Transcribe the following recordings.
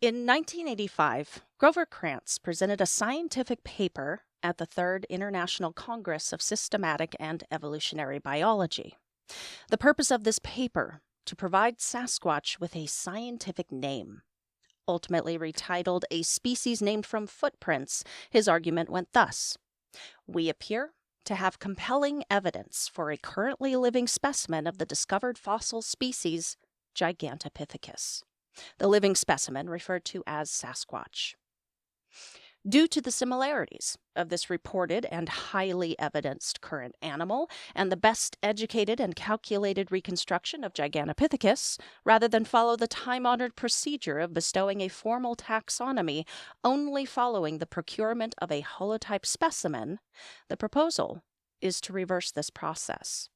In 1985, Grover Krantz presented a scientific paper at the Third International Congress of Systematic and Evolutionary Biology. The purpose of this paper, to provide Sasquatch with a scientific name. Ultimately retitled A Species Named from Footprints, his argument went thus: we appear to have compelling evidence for a currently living specimen of the discovered fossil species Gigantopithecus, the living specimen referred to as Sasquatch. Due to the similarities of this reported and highly evidenced current animal and the best educated and calculated reconstruction of Gigantopithecus, rather than follow the time-honored procedure of bestowing a formal taxonomy only following the procurement of a holotype specimen, the proposal is to reverse this process.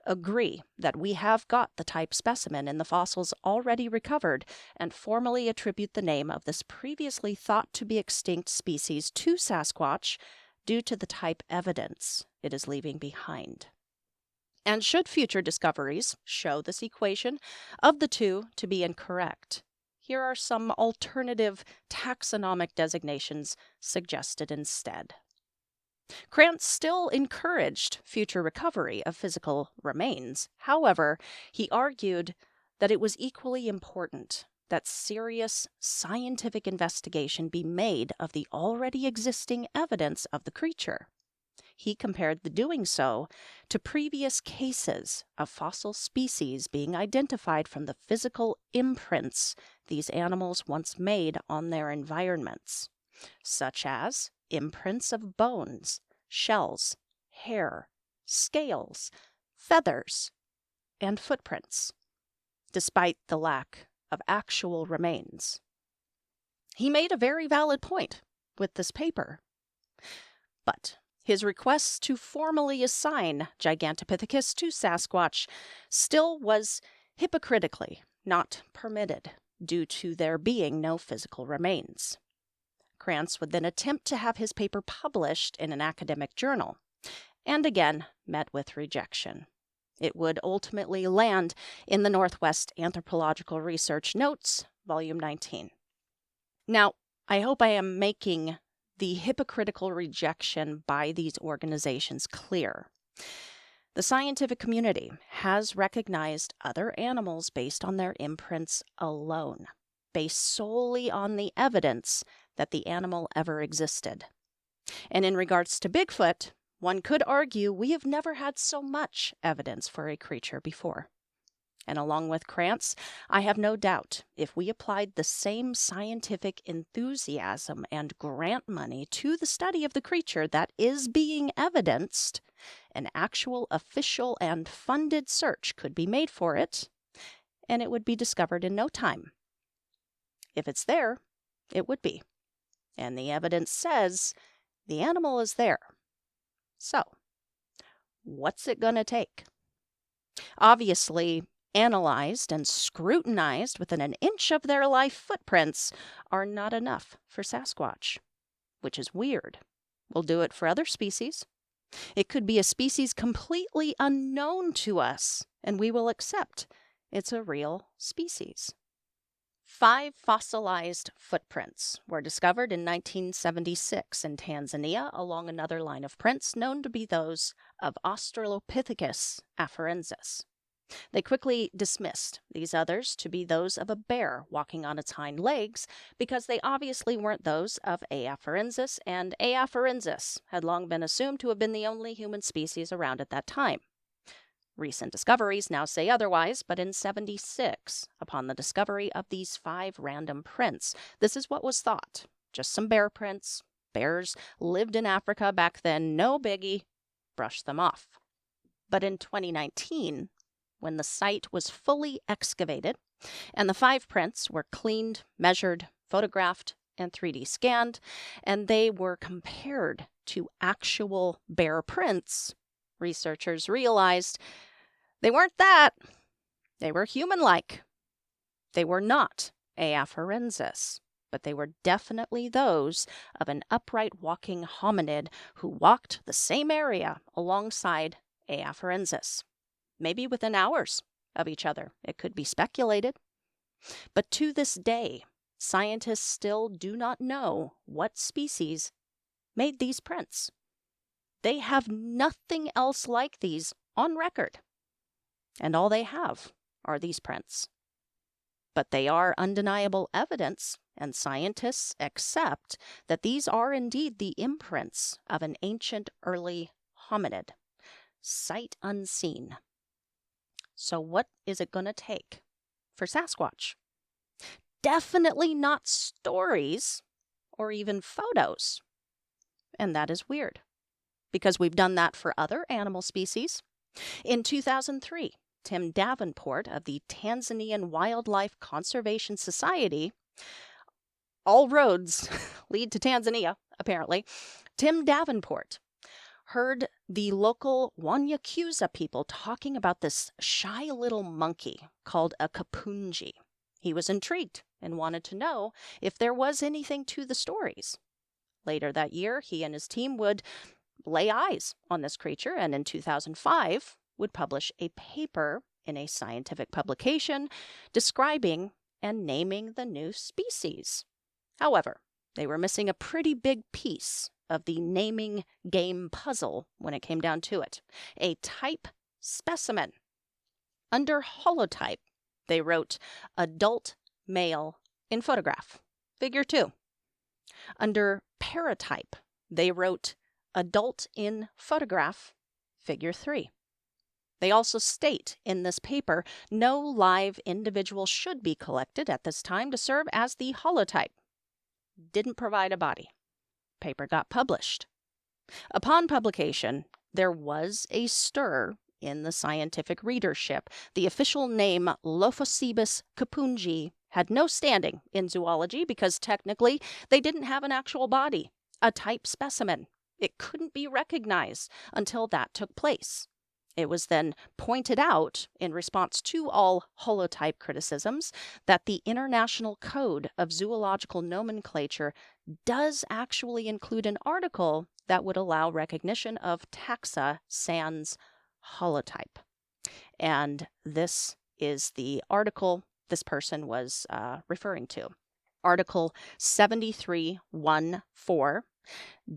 Agree that we have got the type specimen in the fossils already recovered, and formally attribute the name of this previously thought to be extinct species to Sasquatch due to the type evidence it is leaving behind. And should future discoveries show this equation of the two to be incorrect, here are some alternative taxonomic designations suggested instead. Krantz still encouraged future recovery of physical remains. However, he argued that it was equally important that serious scientific investigation be made of the already existing evidence of the creature. He compared the doing so to previous cases of fossil species being identified from the physical imprints these animals once made on their environments, such as imprints of bones, shells, hair, scales, feathers, and footprints, despite the lack of actual remains. He made a very valid point with this paper, but his request to formally assign Gigantopithecus to Sasquatch still was hypocritically not permitted due to there being no physical remains. Krantz would then attempt to have his paper published in an academic journal, and again met with rejection. It would ultimately land in the Northwest Anthropological Research Notes, Volume 19. Now, I hope I am making the hypocritical rejection by these organizations clear. The scientific community has recognized other animals based on their imprints alone, based solely on the evidence that the animal ever existed. And in regards to Bigfoot, one could argue we have never had so much evidence for a creature before. And along with Krantz, I have no doubt if we applied the same scientific enthusiasm and grant money to the study of the creature that is being evidenced, an actual official and funded search could be made for it, and it would be discovered in no time. If it's there, it would be. And the evidence says the animal is there. So, what's it gonna take? Obviously, analyzed and scrutinized within an inch of their life footprints are not enough for Sasquatch, which is weird. We'll do it for other species. It could be a species completely unknown to us, and we will accept it's a real species. 5 fossilized footprints were discovered in 1976 in Tanzania along another line of prints known to be those of Australopithecus afarensis. They quickly dismissed these others to be those of a bear walking on its hind legs because they obviously weren't those of A. afarensis, and A. afarensis had long been assumed to have been the only human species around at that time. Recent discoveries now say otherwise, but in 1976, upon the discovery of these 5 random prints, this is what was thought. Just some bear prints. Bears lived in Africa back then, no biggie. Brush them off. But in 2019, when the site was fully excavated and the 5 prints were cleaned, measured, photographed, and 3D scanned, and they were compared to actual bear prints, researchers realized they weren't that. They were human-like. They were not A. afarensis, but they were definitely those of an upright walking hominid who walked the same area alongside A. afarensis. Maybe within hours of each other, it could be speculated. But to this day, scientists still do not know what species made these prints. They have nothing else like these on record, and all they have are these prints. But they are undeniable evidence, and scientists accept that these are indeed the imprints of an ancient early hominid, sight unseen. So what is it going to take for Sasquatch? Definitely not stories or even photos. And that is weird, because we've done that for other animal species. In 2003, Tim Davenport of the Tanzanian Wildlife Conservation Society, all roads lead to Tanzania, apparently. Tim Davenport heard the local Wanyakyusa people talking about this shy little monkey called a kapunji. He was intrigued and wanted to know if there was anything to the stories. Later that year, he and his team would lay eyes on this creature, and in 2005 would publish a paper in a scientific publication describing and naming the new species. However, they were missing a pretty big piece of the naming game puzzle when it came down to it: a type specimen. Under holotype, they wrote adult male in photograph, figure 2. Under paratype, they wrote adult in photograph, figure 3. They also state in this paper no live individual should be collected at this time to serve as the holotype. Didn't provide a body. Paper got published. Upon publication, there was a stir in the scientific readership. The official name Lophocebus kapunji had no standing in zoology because technically they didn't have an actual body, a type specimen. It couldn't be recognized until that took place. It was then pointed out, in response to all holotype criticisms, that the International Code of Zoological Nomenclature does actually include an article that would allow recognition of taxa sans holotype. And this is the article this person was referring to. Article 73.1.4.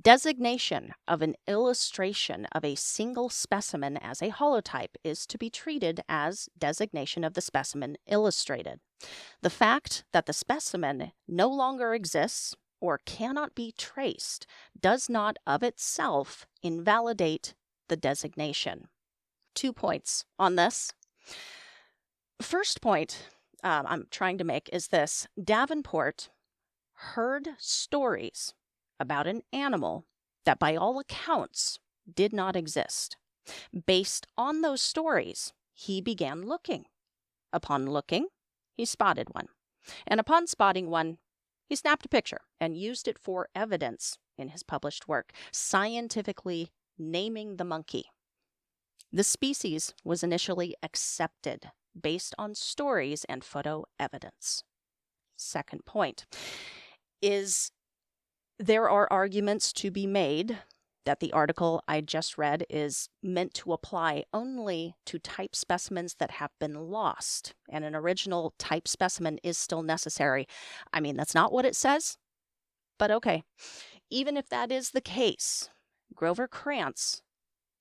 Designation of an illustration of a single specimen as a holotype is to be treated as designation of the specimen illustrated. The fact that the specimen no longer exists or cannot be traced does not of itself invalidate the designation. 2 points on this. First point I'm trying to make is this: Davenport heard stories about an animal that by all accounts did not exist. Based on those stories, he began looking. Upon looking, he spotted one. And upon spotting one, he snapped a picture and used it for evidence in his published work, scientifically naming the monkey. The species was initially accepted based on stories and photo evidence. Second point is there are arguments to be made that the article I just read is meant to apply only to type specimens that have been lost, and an original type specimen is still necessary. I mean, that's not what it says, but okay. Even if that is the case, Grover Krantz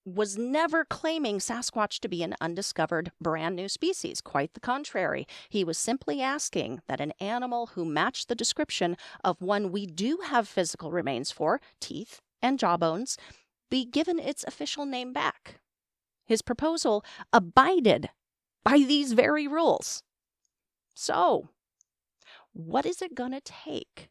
was never claiming Sasquatch to be an undiscovered brand new species. Quite the contrary. He was simply asking that an animal who matched the description of one we do have physical remains for, teeth and jawbones, be given its official name back. His proposal abided by these very rules. So, what is it going to take?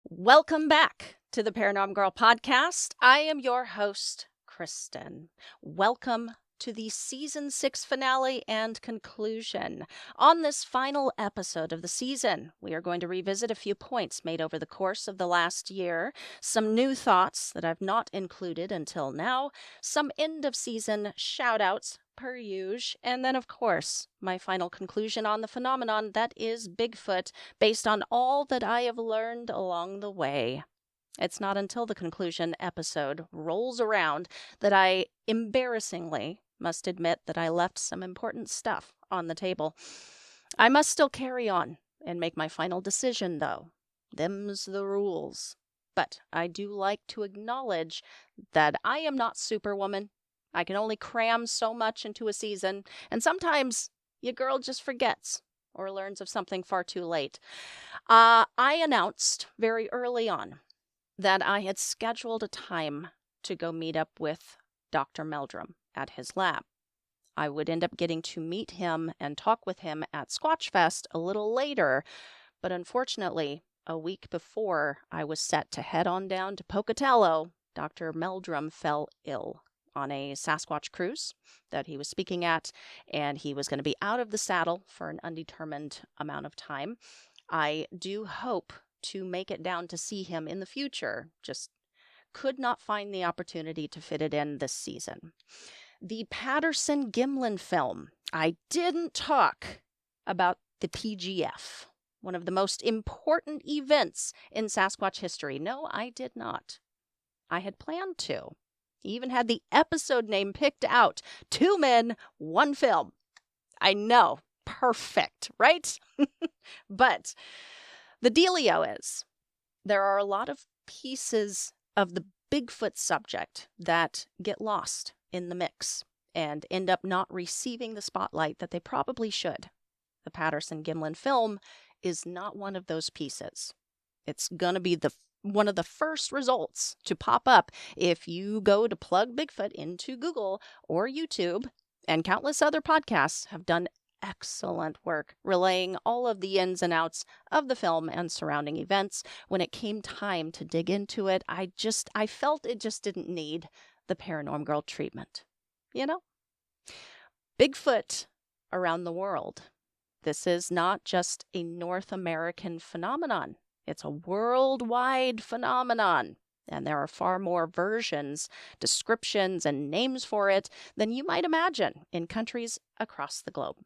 Welcome back to the Paranorm Girl Podcast. I am your host, Kristen. Welcome to the Season 6 finale and conclusion. On this final episode of the season, we are going to revisit a few points made over the course of the last year, some new thoughts that I've not included until now, some end-of-season shout-outs per usual, and then, of course, my final conclusion on the phenomenon that is Bigfoot, based on all that I have learned along the way. It's not until the conclusion episode rolls around that I embarrassingly must admit that I left some important stuff on the table. I must still carry on and make my final decision, though. Them's the rules. But I do like to acknowledge that I am not Superwoman. I can only cram so much into a season, and sometimes your girl just forgets or learns of something far too late. I announced very early on that I had scheduled a time to go meet up with Dr. Meldrum at his lab. I would end up getting to meet him and talk with him at Squatch Fest a little later, but unfortunately, a week before I was set to head on down to Pocatello, Dr. Meldrum fell ill on a Sasquatch cruise that he was speaking at, and he was going to be out of the saddle for an undetermined amount of time. I do hope to make it down to see him in the future, just could not find the opportunity to fit it in this season. The Patterson-Gimlin film. I didn't talk about the PGF, one of the most important events in Sasquatch history. No, I did not. I had planned to. Even had the episode name picked out. 2 men, 1 film. I know. Perfect, right? But the dealio is, there are a lot of pieces of the Bigfoot subject that get lost in the mix and end up not receiving the spotlight that they probably should. The Patterson-Gimlin film is not one of those pieces. It's going to be one of the first results to pop up if you go to plug Bigfoot into Google or YouTube, and countless other podcasts have done excellent work relaying all of the ins and outs of the film and surrounding events. When it came time to dig into it, I felt it just didn't need the Paranorm Girl treatment. You know? Bigfoot around the world. This is not just a North American phenomenon. It's a worldwide phenomenon. And there are far more versions, descriptions, and names for it than you might imagine in countries across the globe.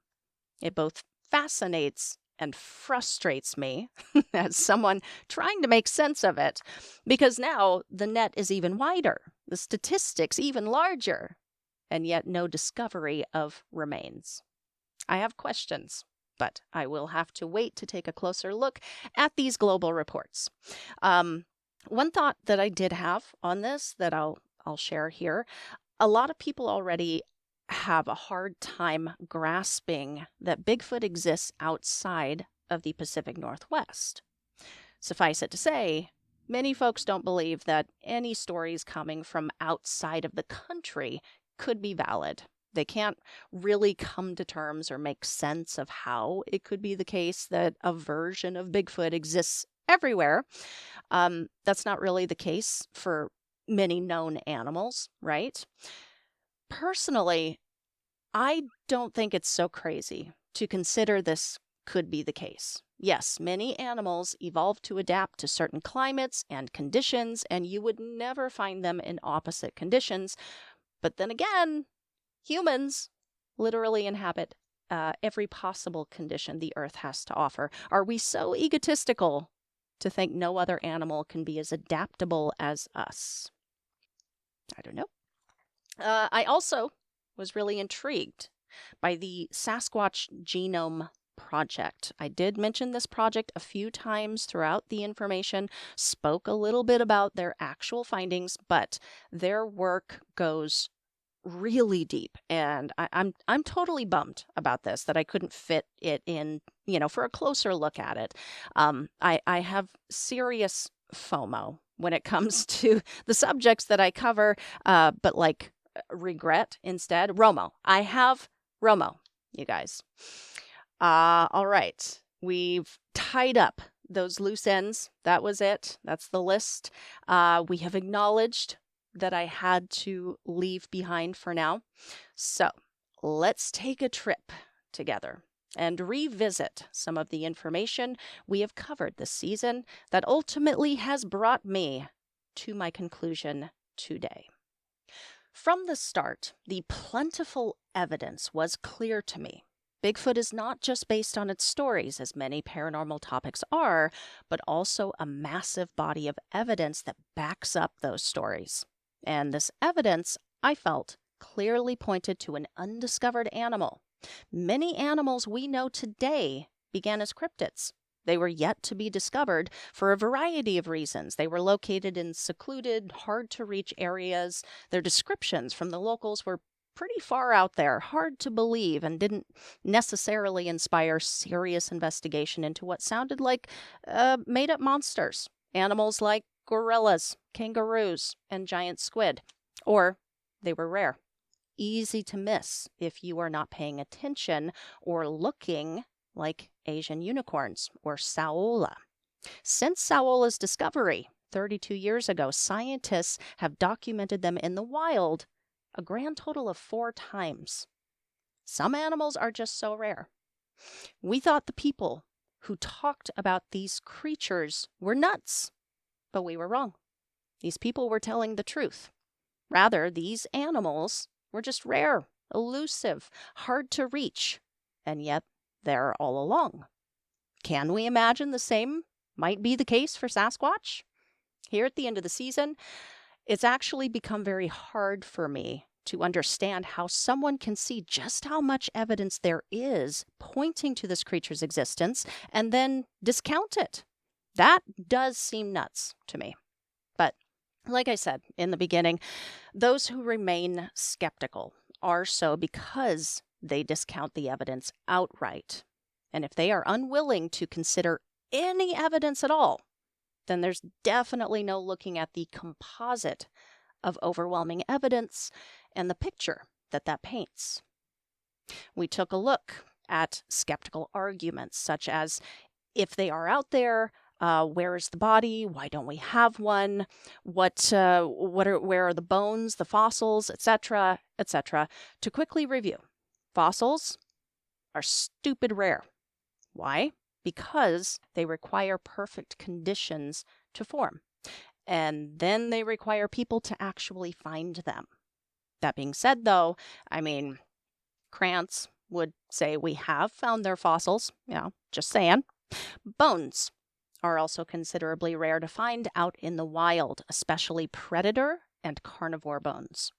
It both fascinates and frustrates me as someone trying to make sense of it, because now the net is even wider, the statistics even larger, and yet no discovery of remains. I have questions, but I will have to wait to take a closer look at these global reports. One thought that I did have on this that I'll share here, a lot of people already have a hard time grasping that Bigfoot exists outside of the Pacific Northwest. Suffice it to say, many folks don't believe that any stories coming from outside of the country could be valid. They can't really come to terms or make sense of how it could be the case that a version of Bigfoot exists everywhere. That's not really the case for many known animals, right? Personally, I don't think it's so crazy to consider this could be the case. Yes, many animals evolved to adapt to certain climates and conditions, and you would never find them in opposite conditions. But then again, humans literally inhabit every possible condition the earth has to offer. Are we so egotistical to think no other animal can be as adaptable as us? I don't know. I also was really intrigued by the Sasquatch Genome Project. I did mention this project a few times throughout the information, spoke a little bit about their actual findings, but their work goes really deep, and I'm totally bummed about this, that I couldn't fit it in, for a closer look at it. I have serious FOMO when it comes to the subjects that I cover, but like regret instead. ROMO. I have ROMO, you guys. All right. We've tied up those loose ends. That was it. That's the list. We have acknowledged that I had to leave behind for now. So let's take a trip together and revisit some of the information we have covered this season that ultimately has brought me to my conclusion today. From the start, the plentiful evidence was clear to me. Bigfoot is not just based on its stories, as many paranormal topics are, but also a massive body of evidence that backs up those stories. And this evidence, I felt, clearly pointed to an undiscovered animal. Many animals we know today began as cryptids, They were yet to be discovered for a variety of reasons. They were located in secluded, hard-to-reach areas. Their descriptions from the locals were pretty far out there, hard to believe, and didn't necessarily inspire serious investigation into what sounded like made-up monsters. Animals like gorillas, kangaroos, and giant squid. Or they were rare. Easy to miss if you are not paying attention or looking, like Asian unicorns or Saola. Since Saola's discovery 32 years ago, scientists have documented them in the wild a grand total of 4 times. Some animals are just so rare. We thought the people who talked about these creatures were nuts, but we were wrong. These people were telling the truth. Rather, these animals were just rare, elusive, hard to reach, and yet they're all along. Can we imagine the same might be the case for Sasquatch? Here at the end of the season, it's actually become very hard for me to understand how someone can see just how much evidence there is pointing to this creature's existence and then discount it. That does seem nuts to me. But like I said in the beginning, those who remain skeptical are so because they discount the evidence outright. And if they are unwilling to consider any evidence at all, then there's definitely no looking at the composite of overwhelming evidence and the picture that paints. We took a look at skeptical arguments such as, if they are out there, where is the body? Why don't we have one? Where are the bones, the fossils, etc., etc. To quickly review, fossils are stupid rare. Why? Because they require perfect conditions to form. And then they require people to actually find them. That being said, though, Krantz would say we have found their fossils. Just saying. Bones are also considerably rare to find out in the wild, especially predator and carnivore bones.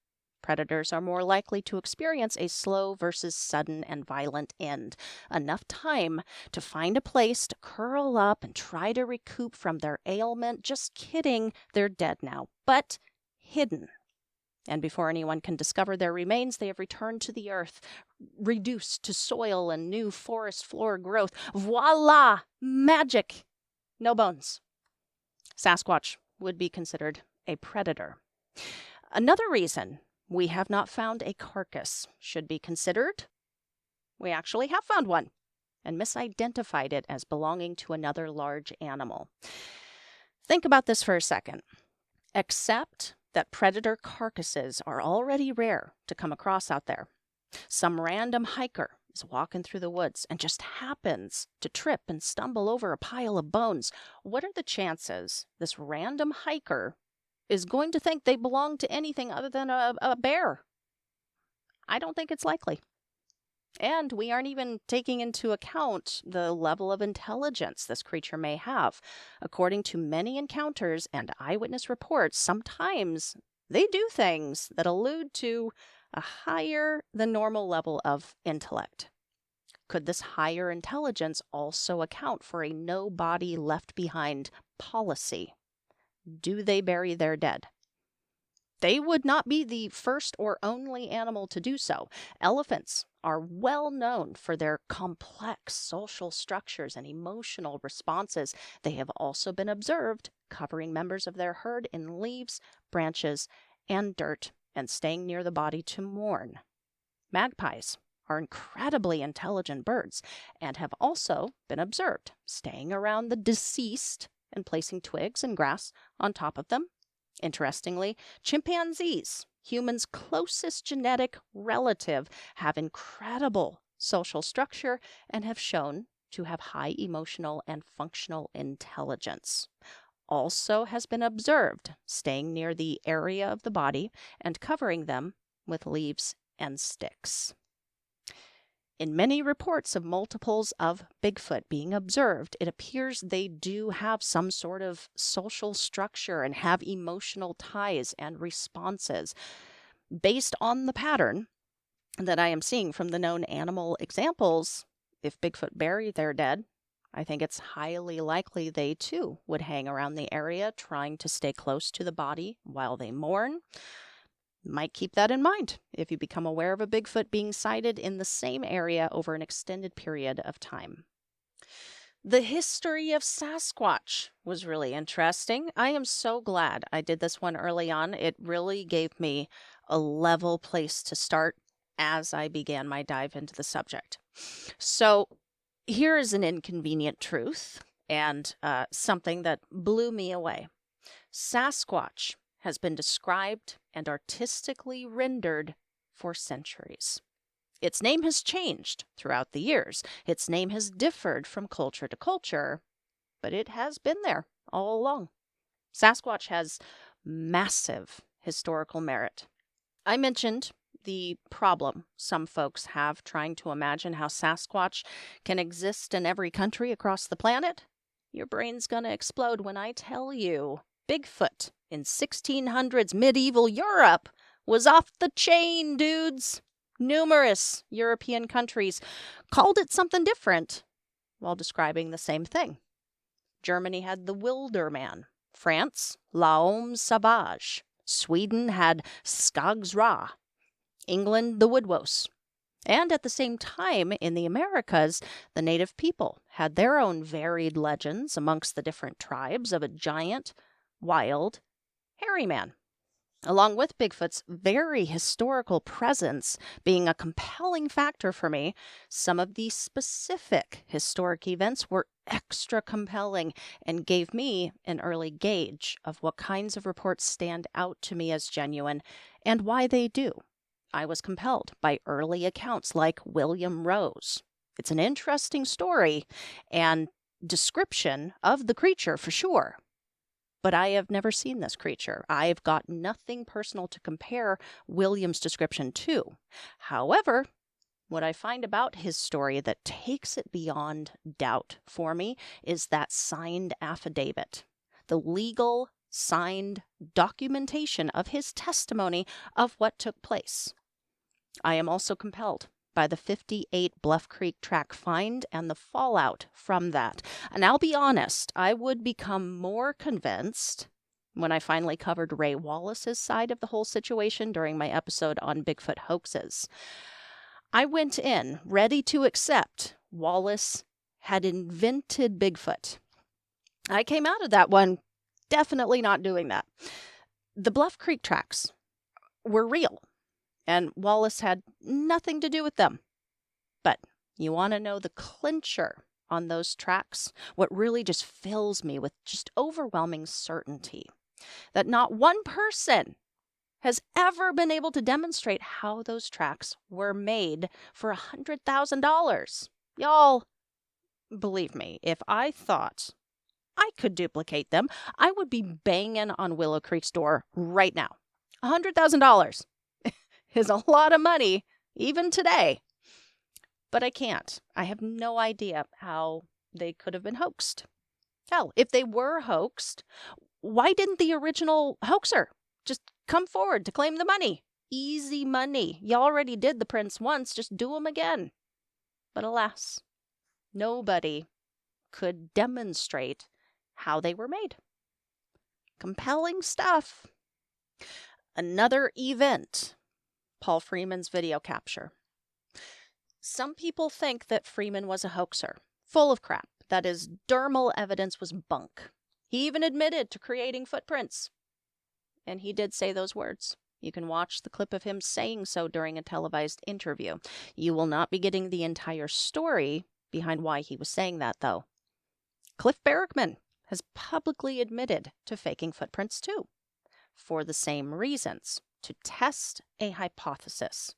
Predators are more likely to experience a slow versus sudden and violent end. Enough time to find a place to curl up and try to recoup from their ailment. Just kidding, they're dead now, but hidden. And before anyone can discover their remains, they have returned to the earth, reduced to soil and new forest floor growth. Voila! Magic! No bones. Sasquatch would be considered a predator. Another reason we have not found a carcass should be considered. We actually have found one and misidentified it as belonging to another large animal. Think about this for a second. Accept that predator carcasses are already rare to come across out there. Some random hiker is walking through the woods and just happens to trip and stumble over a pile of bones. What are the chances this random hiker is going to think they belong to anything other than a bear? I don't think it's likely. And we aren't even taking into account the level of intelligence this creature may have. According to many encounters and eyewitness reports, sometimes they do things that allude to a higher than normal level of intellect. Could this higher intelligence also account for a no body left behind policy? Do they bury their dead? They would not be the first or only animal to do so. Elephants are well known for their complex social structures and emotional responses. They have also been observed covering members of their herd in leaves, branches, and dirt, and staying near the body to mourn. Magpies are incredibly intelligent birds and have also been observed staying around the deceased and placing twigs and grass on top of them. Interestingly, chimpanzees, humans' closest genetic relative, have incredible social structure and have shown to have high emotional and functional intelligence. Also has been observed staying near the area of the body and covering them with leaves and sticks. In many reports of multiples of Bigfoot being observed, it appears they do have some sort of social structure and have emotional ties and responses. Based on the pattern that I am seeing from the known animal examples, if Bigfoot bury their dead, I think it's highly likely they too would hang around the area trying to stay close to the body while they mourn. Might keep that in mind if you become aware of a Bigfoot being sighted in the same area over an extended period of time. The history of Sasquatch was really interesting. I am so glad I did this one early on. It really gave me a level place to start as I began my dive into the subject. So here is an inconvenient truth and something that blew me away. Sasquatch has been described and artistically rendered for centuries. Its name has changed throughout the years. Its name has differed from culture to culture, but it has been there all along. Sasquatch has massive historical merit. I mentioned the problem some folks have trying to imagine how Sasquatch can exist in every country across the planet. Your brain's gonna explode when I tell you Bigfoot in 1600s medieval Europe was off the chain, dudes. Numerous European countries called it something different while describing the same thing. Germany had the Wilderman, France, l'homme sauvage, Sweden had Skagsra, England the Woodwose. And at the same time, in the Americas, the native people had their own varied legends amongst the different tribes of a giant, wild, hairy man. Along with Bigfoot's very historical presence being a compelling factor for me, some of the specific historic events were extra compelling and gave me an early gauge of what kinds of reports stand out to me as genuine and why they do. I was compelled by early accounts like William Rowe's. It's an interesting story and description of the creature for sure. But I have never seen this creature. I've got nothing personal to compare William's description to. However, what I find about his story that takes it beyond doubt for me is that signed affidavit, the legal signed documentation of his testimony of what took place. I am also compelled by the 58 Bluff Creek track find and the fallout from that. And I'll be honest, I would become more convinced when I finally covered Ray Wallace's side of the whole situation during my episode on Bigfoot hoaxes. I went in ready to accept Wallace had invented Bigfoot. I came out of that one definitely not doing that. The Bluff Creek tracks were real. And Wallace had nothing to do with them. But you want to know the clincher on those tracks? What really just fills me with just overwhelming certainty that not one person has ever been able to demonstrate how those tracks were made for $100,000. Y'all, believe me, if I thought I could duplicate them, I would be banging on Willow Creek's door right now. $100,000. Is a lot of money, even today. But I can't. I have no idea how they could have been hoaxed. Hell, if they were hoaxed, why didn't the original hoaxer just come forward to claim the money? Easy money. You already did the prints once, just do them again. But alas, nobody could demonstrate how they were made. Compelling stuff. Another event. Paul Freeman's video capture. Some people think that Freeman was a hoaxer, full of crap, that his dermal evidence was bunk. He even admitted to creating footprints. And he did say those words. You can watch the clip of him saying so during a televised interview. You will not be getting the entire story behind why he was saying that, though. Cliff Barrickman has publicly admitted to faking footprints, too, for the same reasons. To test a hypothesis.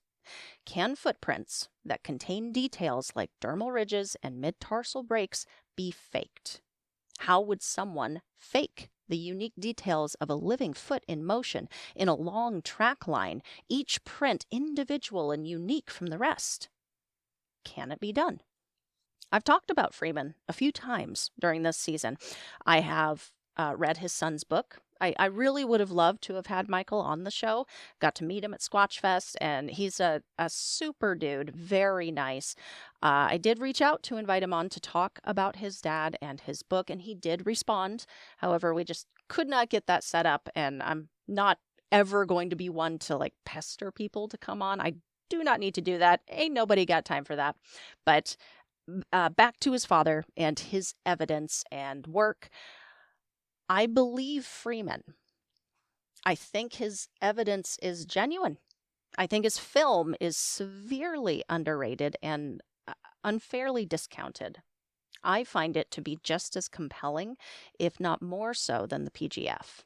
Can footprints that contain details like dermal ridges and mid-tarsal breaks be faked? How would someone fake the unique details of a living foot in motion in a long track line, each print individual and unique from the rest? Can it be done? I've talked about Freeman a few times during this season. I have read his son's book, I really would have loved to have had Michael on the show. Got to meet him at Squatch Fest, and he's a super dude, very nice. I did reach out to invite him on to talk about his dad and his book, and he did respond. However, we just could not get that set up, and I'm not ever going to be one to like pester people to come on. I do not need to do that. Ain't nobody got time for that. But back to his father and his evidence and work. I believe Freeman. I think his evidence is genuine. I think his film is severely underrated and unfairly discounted. I find it to be just as compelling, if not more so, than the PGF.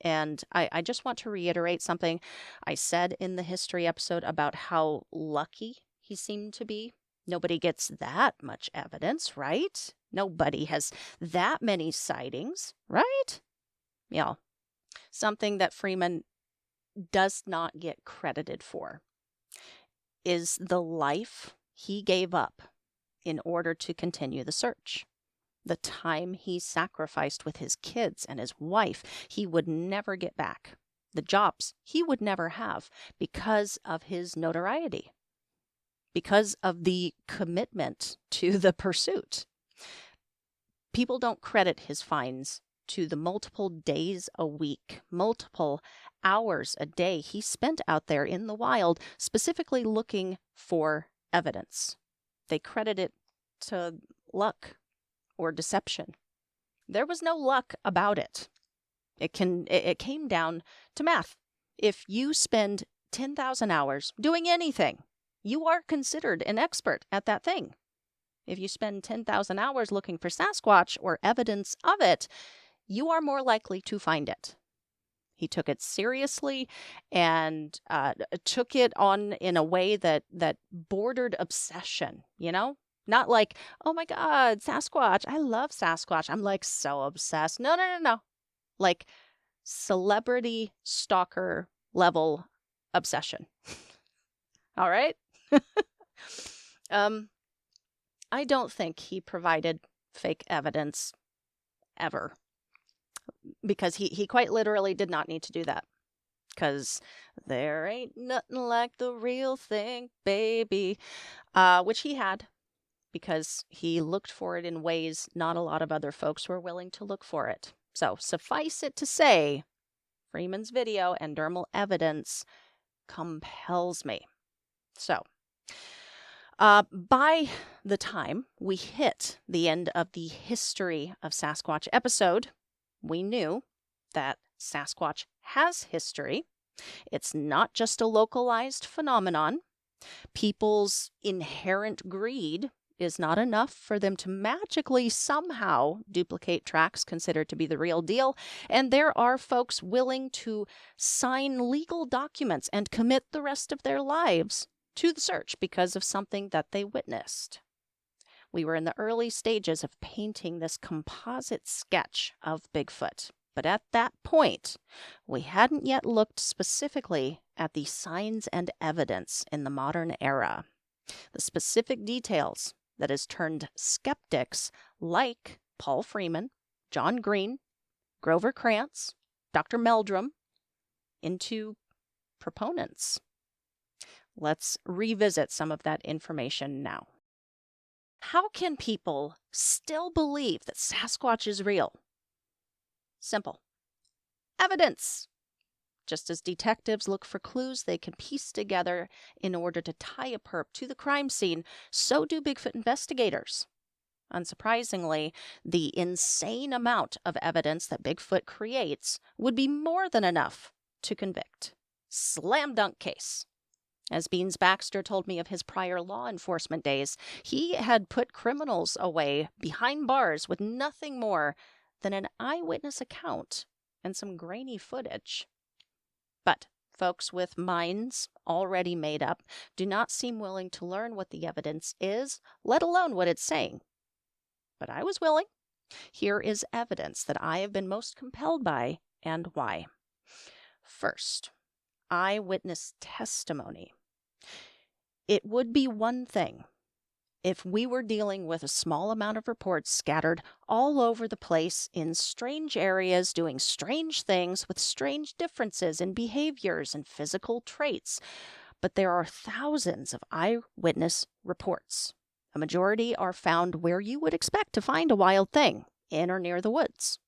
And I just want to reiterate something I said in the history episode about how lucky he seemed to be. Nobody gets that much evidence, right? Nobody has that many sightings, right? Yeah. Something that Freeman does not get credited for is the life he gave up in order to continue the search. The time he sacrificed with his kids and his wife, he would never get back. The jobs he would never have because of his notoriety, because of the commitment to the pursuit. People don't credit his finds to the multiple days a week, multiple hours a day he spent out there in the wild, specifically looking for evidence. They credit it to luck or deception. There was no luck about it. It came down to math. If you spend 10,000 hours doing anything, you are considered an expert at that thing. If you spend 10,000 hours looking for Sasquatch or evidence of it, you are more likely to find it. He took it seriously and took it on in a way that bordered obsession, you know? Not like, oh my God, Sasquatch. I love Sasquatch. I'm like so obsessed. No. Like celebrity stalker level obsession. All right? I don't think he provided fake evidence ever, because he quite literally did not need to do that, because there ain't nothing like the real thing, baby, which he had, because he looked for it in ways not a lot of other folks were willing to look for it. So suffice it to say, Freeman's video and dermal evidence compels me. So by the time we hit the end of the History of Sasquatch episode, we knew that Sasquatch has history. It's not just a localized phenomenon. People's inherent greed is not enough for them to magically somehow duplicate tracks considered to be the real deal. And there are folks willing to sign legal documents and commit the rest of their lives to the search because of something that they witnessed. We were in the early stages of painting this composite sketch of Bigfoot. But at that point, we hadn't yet looked specifically at the signs and evidence in the modern era. The specific details that has turned skeptics like Paul Freeman, John Green, Grover Krantz, Dr. Meldrum into proponents. Let's revisit some of that information now. How can people still believe that Sasquatch is real? Simple. Evidence. Just as detectives look for clues they can piece together in order to tie a perp to the crime scene, so do Bigfoot investigators. Unsurprisingly, the insane amount of evidence that Bigfoot creates would be more than enough to convict. Slam dunk case. As Beans Baxter told me of his prior law enforcement days, he had put criminals away behind bars with nothing more than an eyewitness account and some grainy footage. But folks with minds already made up do not seem willing to learn what the evidence is, let alone what it's saying. But I was willing. Here is evidence that I have been most compelled by and why. First, eyewitness testimony. It would be one thing if we were dealing with a small amount of reports scattered all over the place in strange areas, doing strange things with strange differences in behaviors and physical traits. But there are thousands of eyewitness reports. A majority are found where you would expect to find a wild thing, in or near the woods.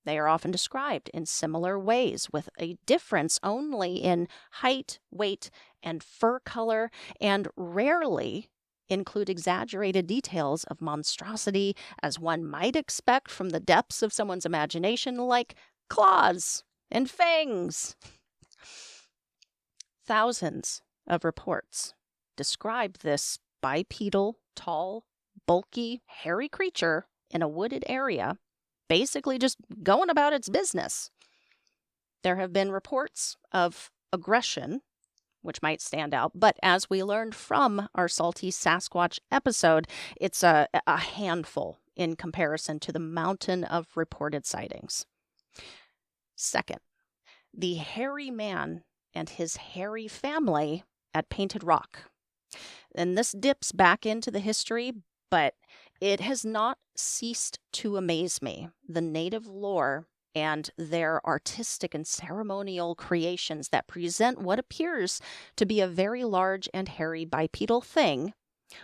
They are often described in similar ways, with a difference only in height, weight, and fur color, and rarely include exaggerated details of monstrosity as one might expect from the depths of someone's imagination, like claws and fangs. Thousands of reports describe this bipedal, tall, bulky, hairy creature in a wooded area, basically just going about its business. There have been reports of aggression, which might stand out, but as we learned from our Salty Sasquatch episode, it's a handful in comparison to the mountain of reported sightings. Second, the hairy man and his hairy family at Painted Rock. And this dips back into the history, but it has not ceased to amaze me, the native lore and their artistic and ceremonial creations that present what appears to be a very large and hairy bipedal thing,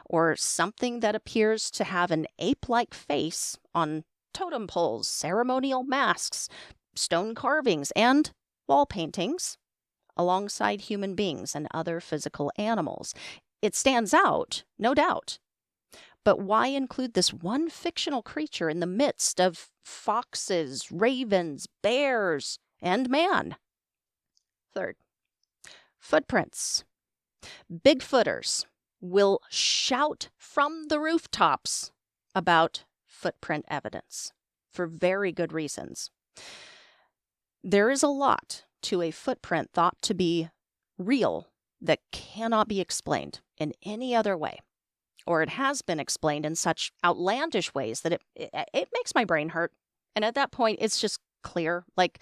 or something that appears to have an ape-like face on totem poles, ceremonial masks, stone carvings, and wall paintings, alongside human beings and other physical animals. It stands out, no doubt. But why include this one fictional creature in the midst of foxes, ravens, bears, and man? Third, footprints. Bigfooters will shout from the rooftops about footprint evidence for very good reasons. There is a lot to a footprint thought to be real that cannot be explained in any other way. Or it has been explained in such outlandish ways that it makes my brain hurt. And at that point, it's just clear, like,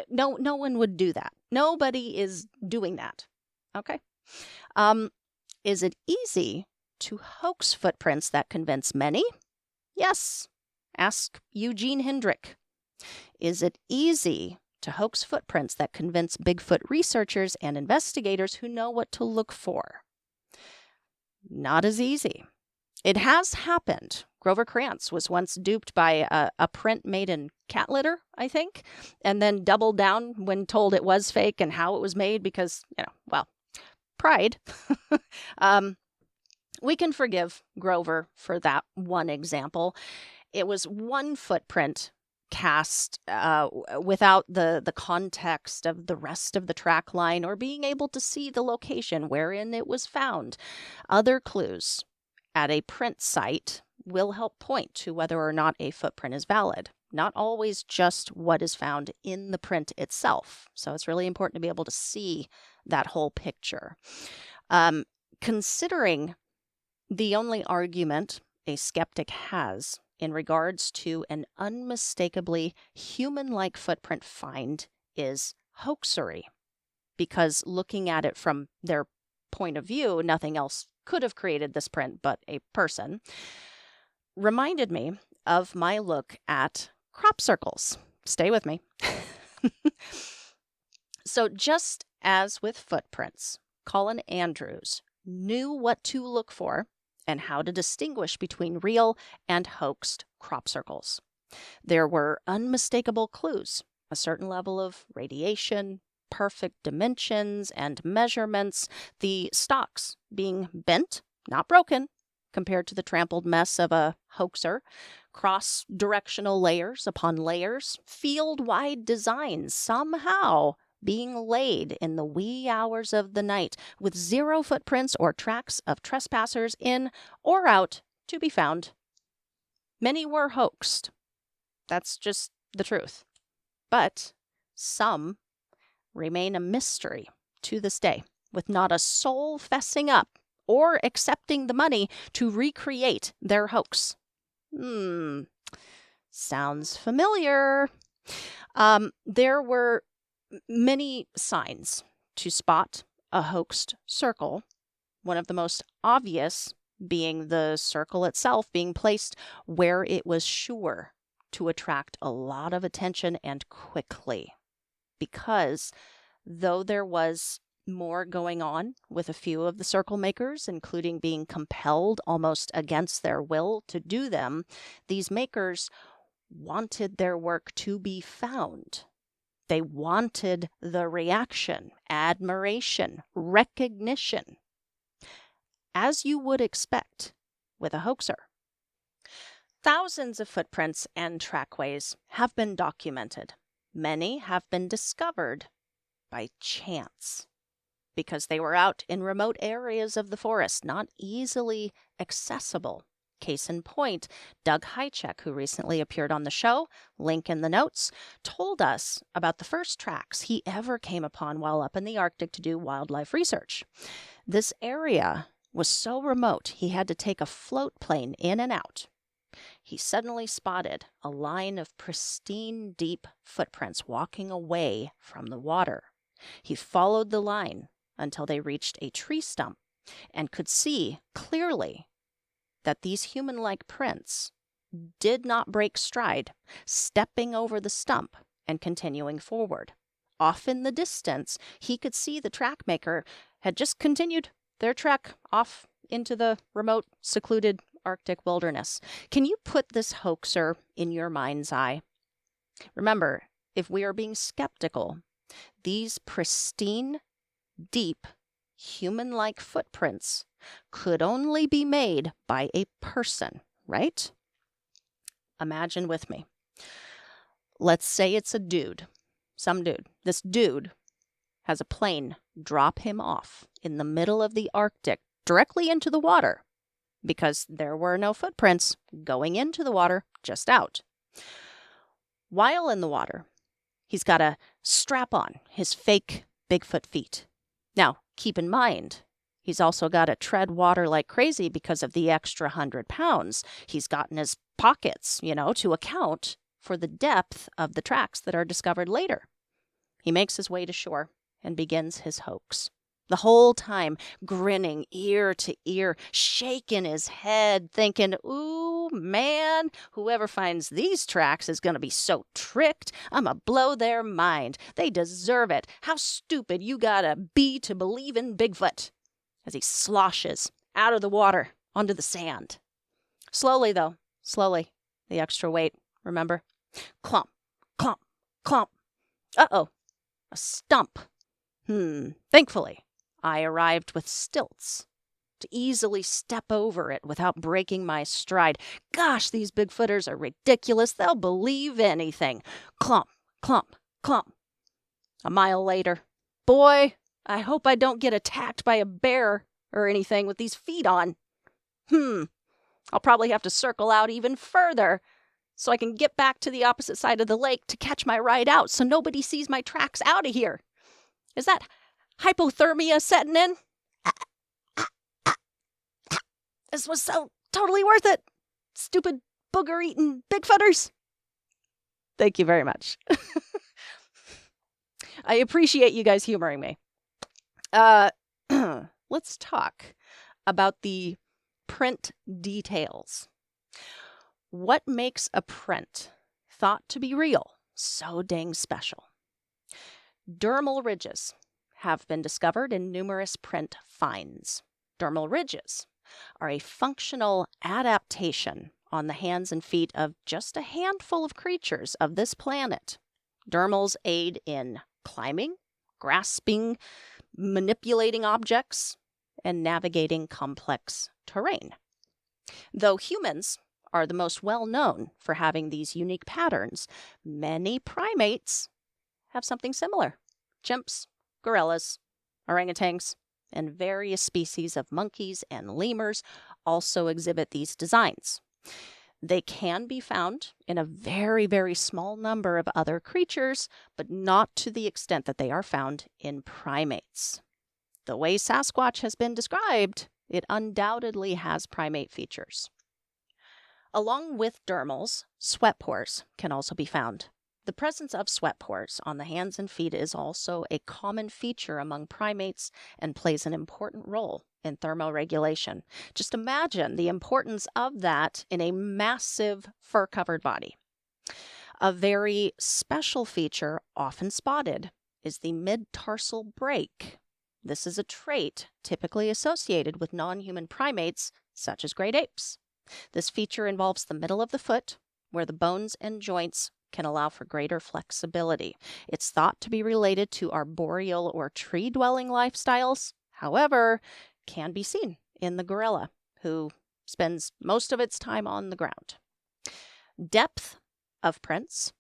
no one would do that. Nobody is doing that. Okay? Is it easy to hoax footprints that convince many? Yes. Ask Eugene Hendrick. Is it easy to hoax footprints that convince Bigfoot researchers and investigators who know what to look for? Not as easy. It has happened. Grover Krantz was once duped by a print made in cat litter, I think, and then doubled down when told it was fake and how it was made because, pride. We can forgive Grover for that one example. It was one footprint cast without the context of the rest of the track line or being able to see the location wherein it was found. Other clues at a print site will help point to whether or not a footprint is valid, not always just what is found in the print itself. So it's really important to be able to see that whole picture. Considering the only argument a skeptic has in regards to an unmistakably human-like footprint find is hoaxery, because looking at it from their point of view, nothing else could have created this print but a person, reminded me of my look at crop circles. Stay with me. So just as with footprints, Colin Andrews knew what to look for and how to distinguish between real and hoaxed crop circles. There were unmistakable clues, a certain level of radiation, perfect dimensions and measurements, the stalks being bent, not broken, compared to the trampled mess of a hoaxer, cross-directional layers upon layers, field-wide designs somehow being laid in the wee hours of the night, with zero footprints or tracks of trespassers in or out to be found. Many were hoaxed. That's just the truth. But some remain a mystery to this day, with not a soul fessing up or accepting the money to recreate their hoax. Sounds familiar. There were many signs to spot a hoaxed circle. One of the most obvious being the circle itself being placed where it was sure to attract a lot of attention and quickly. Because though there was more going on with a few of the circle makers, including being compelled almost against their will to do them, these makers wanted their work to be found. They wanted the reaction, admiration, recognition, as you would expect with a hoaxer. Thousands of footprints and trackways have been documented. Many have been discovered by chance because they were out in remote areas of the forest, not easily accessible. Case in point, Doug Hychek, who recently appeared on the show, link in the notes, told us about the first tracks he ever came upon while up in the Arctic to do wildlife research. This area was so remote he had to take a float plane in and out. He suddenly spotted a line of pristine, deep footprints walking away from the water. He followed the line until they reached a tree stump and could see clearly that these human-like prints did not break stride, stepping over the stump and continuing forward. Off in the distance, he could see the track maker had just continued their trek off into the remote, secluded Arctic wilderness. Can you put this hoaxer in your mind's eye? Remember, if we are being skeptical, these pristine, deep, human-like footprints could only be made by a person, right? Imagine with me. Let's say it's a dude, some dude. This dude has a plane drop him off in the middle of the Arctic, directly into the water, because there were no footprints going into the water, just out. While in the water, he's got to strap on his fake Bigfoot feet. Now, keep in mind, he's also got to tread water like crazy because of the extra 100 pounds he's got in his pockets, to account for the depth of the tracks that are discovered later. He makes his way to shore and begins his hoax. The whole time grinning ear to ear, shaking his head, thinking, ooh, man, whoever finds these tracks is going to be so tricked. I'm going to blow their mind. They deserve it. How stupid you got to be to believe in Bigfoot. As he sloshes out of the water onto the sand. Slowly, though, slowly, the extra weight, remember? Clomp, clomp, clomp. Uh-oh, a stump. Thankfully, I arrived with stilts to easily step over it without breaking my stride. Gosh, these Bigfooters are ridiculous. They'll believe anything. Clomp, clomp, clomp. A mile later, boy, I hope I don't get attacked by a bear or anything with these feet on. I'll probably have to circle out even further so I can get back to the opposite side of the lake to catch my ride out so nobody sees my tracks out of here. Is that hypothermia setting in? This was so totally worth it. Stupid booger-eating Bigfooters. Thank you very much. I appreciate you guys humoring me. Let's talk about the print details. What makes a print thought to be real so dang special? Dermal ridges have been discovered in numerous print finds. Dermal ridges are a functional adaptation on the hands and feet of just a handful of creatures of this planet. Dermals aid in climbing, grasping, manipulating objects, and navigating complex terrain. Though humans are the most well-known for having these unique patterns, many primates have something similar. Chimps, gorillas, orangutans, and various species of monkeys and lemurs also exhibit these designs. They can be found in a very, very small number of other creatures, but not to the extent that they are found in primates. The way Sasquatch has been described, it undoubtedly has primate features. Along with dermals, sweat pores can also be found. The presence of sweat pores on the hands and feet is also a common feature among primates and plays an important role in thermoregulation. Just imagine the importance of that in a massive fur-covered body. A very special feature, often spotted, is the mid-tarsal break. This is a trait typically associated with non-human primates, such as great apes. This feature involves the middle of the foot, where the bones and joints can allow for greater flexibility. It's thought to be related to arboreal or tree-dwelling lifestyles, however, can be seen in the gorilla, who spends most of its time on the ground. Depth of prints.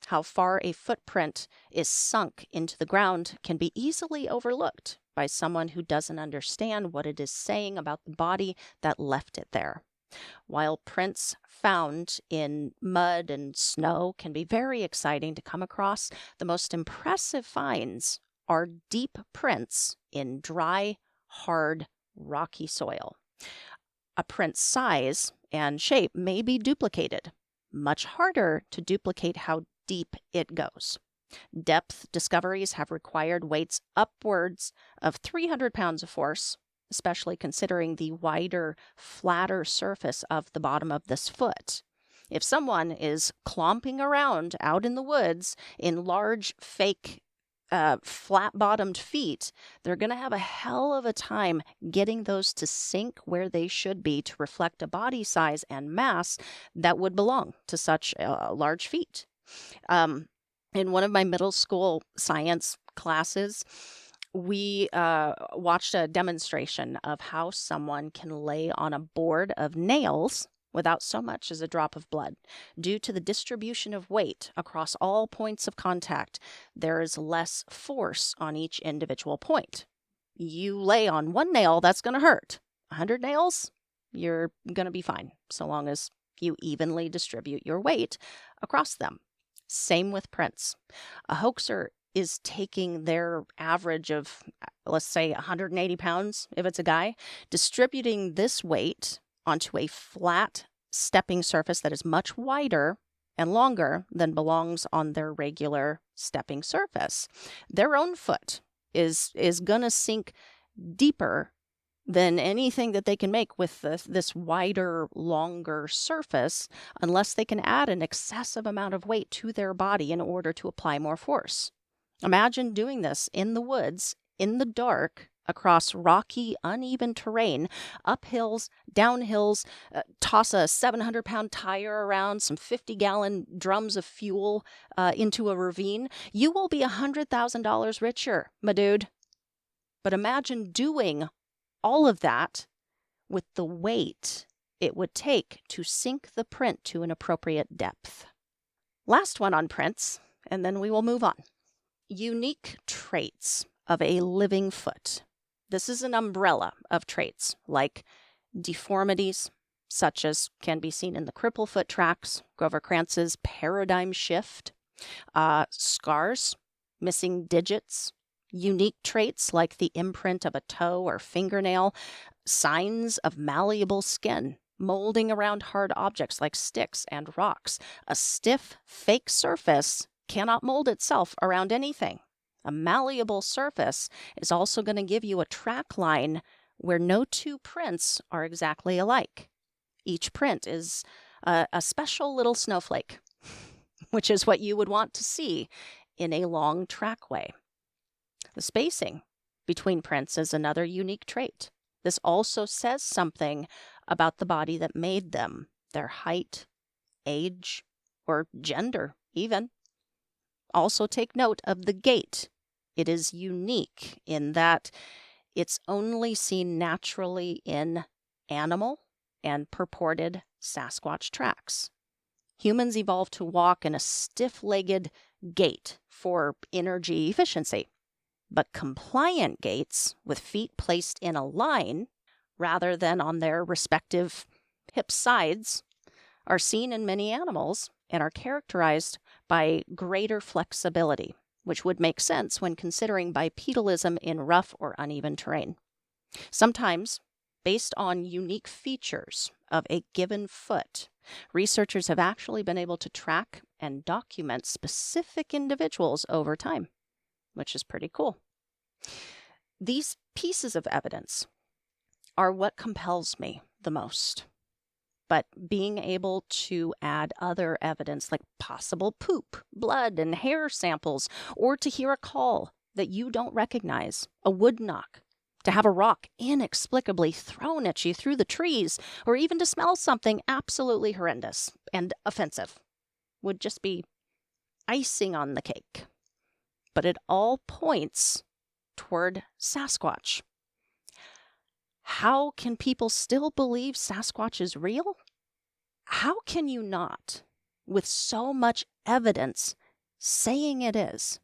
How far a footprint is sunk into the ground can be easily overlooked by someone who doesn't understand what it is saying about the body that left it there. While prints found in mud and snow can be very exciting to come across, the most impressive finds are deep prints in dry, hard, rocky soil. A print's size and shape may be duplicated. Much harder to duplicate how deep it goes. Depth discoveries have required weights upwards of 300 pounds of force, especially considering the wider, flatter surface of the bottom of this foot. If someone is clomping around out in the woods in large, fake, flat-bottomed feet, they're going to have a hell of a time getting those to sink where they should be to reflect a body size and mass that would belong to such large feet. In one of my middle school science classes, we watched a demonstration of how someone can lay on a board of nails without so much as a drop of blood. Due to the distribution of weight across all points of contact, there is less force on each individual point. You lay on one nail, that's going to hurt. 100 nails, you're going to be fine, so long as you evenly distribute your weight across them. Same with prints. A hoaxer is taking their average of, let's say, 180 pounds, if it's a guy, distributing this weight onto a flat stepping surface that is much wider and longer than belongs on their regular stepping surface. Their own foot is going to sink deeper than anything that they can make with this wider, longer surface, unless they can add an excessive amount of weight to their body in order to apply more force. Imagine doing this in the woods, in the dark, across rocky, uneven terrain, up hills, down hills, toss a 700-pound tire around, some 50-gallon drums of fuel into a ravine. You will be $100,000 richer, my dude. But imagine doing all of that with the weight it would take to sink the print to an appropriate depth. Last one on prints, and then we will move on. Unique traits of a living foot. This is an umbrella of traits like deformities, such as can be seen in the cripple foot tracks, Grover Krantz's paradigm shift, scars, missing digits, unique traits like the imprint of a toe or fingernail, signs of malleable skin, molding around hard objects like sticks and rocks. A stiff, fake surface cannot mold itself around anything. A malleable surface is also going to give you a track line where no two prints are exactly alike. Each print is a special little snowflake, which is what you would want to see in a long trackway. The spacing between prints is another unique trait. This also says something about the body that made them, their height, age, or gender even. Also take note of the gait. It is unique in that it's only seen naturally in animal and purported Sasquatch tracks. Humans evolved to walk in a stiff-legged gait for energy efficiency. But compliant gaits with feet placed in a line rather than on their respective hip sides are seen in many animals and are characterized by greater flexibility, which would make sense when considering bipedalism in rough or uneven terrain. Sometimes, based on unique features of a given foot, researchers have actually been able to track and document specific individuals over time, which is pretty cool. These pieces of evidence are what compels me the most. But being able to add other evidence like possible poop, blood, and hair samples, or to hear a call that you don't recognize, a wood knock, to have a rock inexplicably thrown at you through the trees, or even to smell something absolutely horrendous and offensive would just be icing on the cake. But it all points toward Sasquatch. How can people still believe Sasquatch is real? How can you not, with so much evidence saying it is?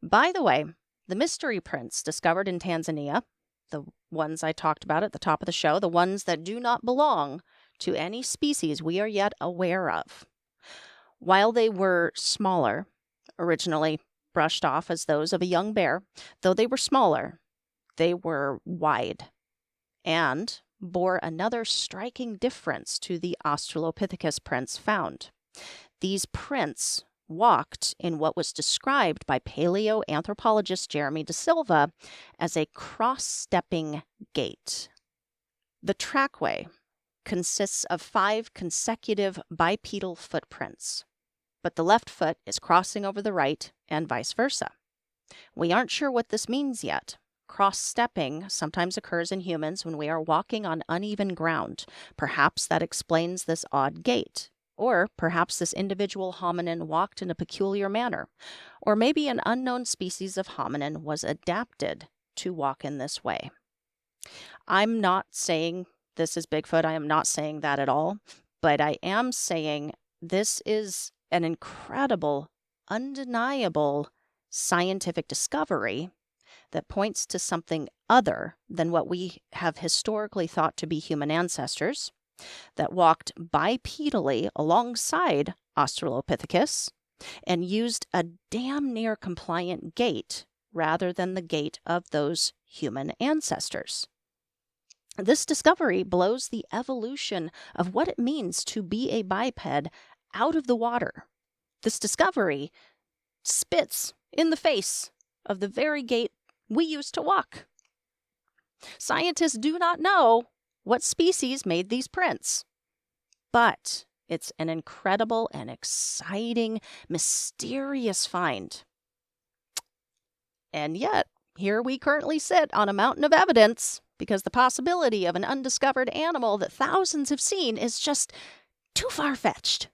By the way, the mystery prints discovered in Tanzania, the ones I talked about at the top of the show, the ones that do not belong to any species we are yet aware of, while they were smaller, originally brushed off as those of a young bear, though they were smaller, they were wide and bore another striking difference to the Australopithecus prints found. These prints walked in what was described by paleoanthropologist Jeremy De Silva as a cross-stepping gait. The trackway consists of 5 consecutive bipedal footprints, but the left foot is crossing over the right and vice versa. We aren't sure what this means yet. Cross-stepping sometimes occurs in humans when we are walking on uneven ground. Perhaps that explains this odd gait. Or perhaps this individual hominin walked in a peculiar manner. Or maybe an unknown species of hominin was adapted to walk in this way. I'm not saying this is Bigfoot. I am not saying that at all. But I am saying this is an incredible, undeniable scientific discovery that points to something other than what we have historically thought to be human ancestors, that walked bipedally alongside Australopithecus and used a damn near compliant gait rather than the gait of those human ancestors. This discovery blows the evolution of what it means to be a biped out of the water. This discovery spits in the face of the very gait we used to walk. Scientists do not know what species made these prints, but it's an incredible and exciting, mysterious find. And yet, here we currently sit on a mountain of evidence because the possibility of an undiscovered animal that thousands have seen is just too far-fetched.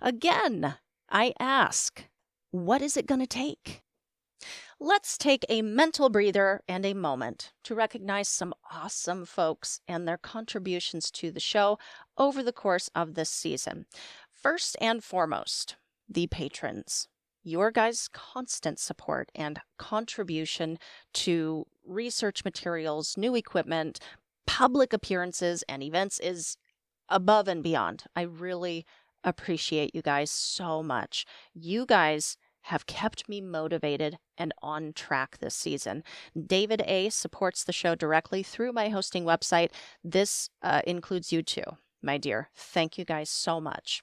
Again, I ask, what is it going to take? Let's take a mental breather and a moment to recognize some awesome folks and their contributions to the show over the course of this season. First and foremost, the patrons. Your guys' constant support and contribution to research materials, new equipment, public appearances, and events is above and beyond. I really appreciate you guys so much. You guys have kept me motivated and on track this season. David A. supports the show directly through my hosting website. This includes you too, my dear. Thank you guys so much.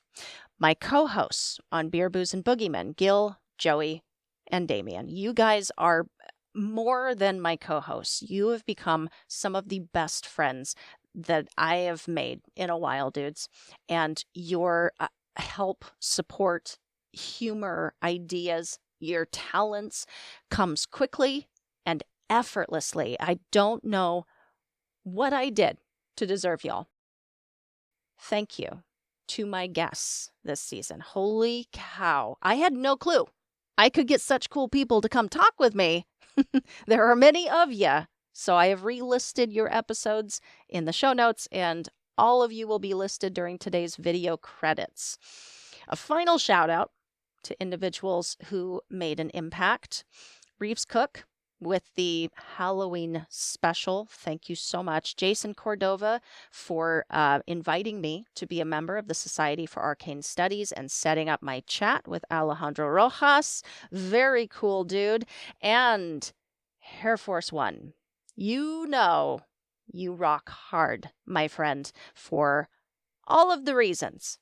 My co-hosts on Beer, Booze, and Boogeymen, Gil, Joey, and Damien. You guys are more than my co-hosts. You have become some of the best friends that I have made in a while, dudes. And your help, support, humor, ideas, your talents comes quickly and effortlessly. I don't know what I did to deserve y'all. Thank you to my guests this season. Holy cow. I had no clue I could get such cool people to come talk with me. There are many of you, so I have relisted your episodes in the show notes, and all of you will be listed during today's video credits. A final shout out to individuals who made an impact. Reeves Cook with the Halloween special. Thank you so much. Jason Cordova for inviting me to be a member of the Society for Arcane Studies and setting up my chat with Alejandro Rojas. Very cool dude. And Air Force One. You know you rock hard, my friend, for all of the reasons.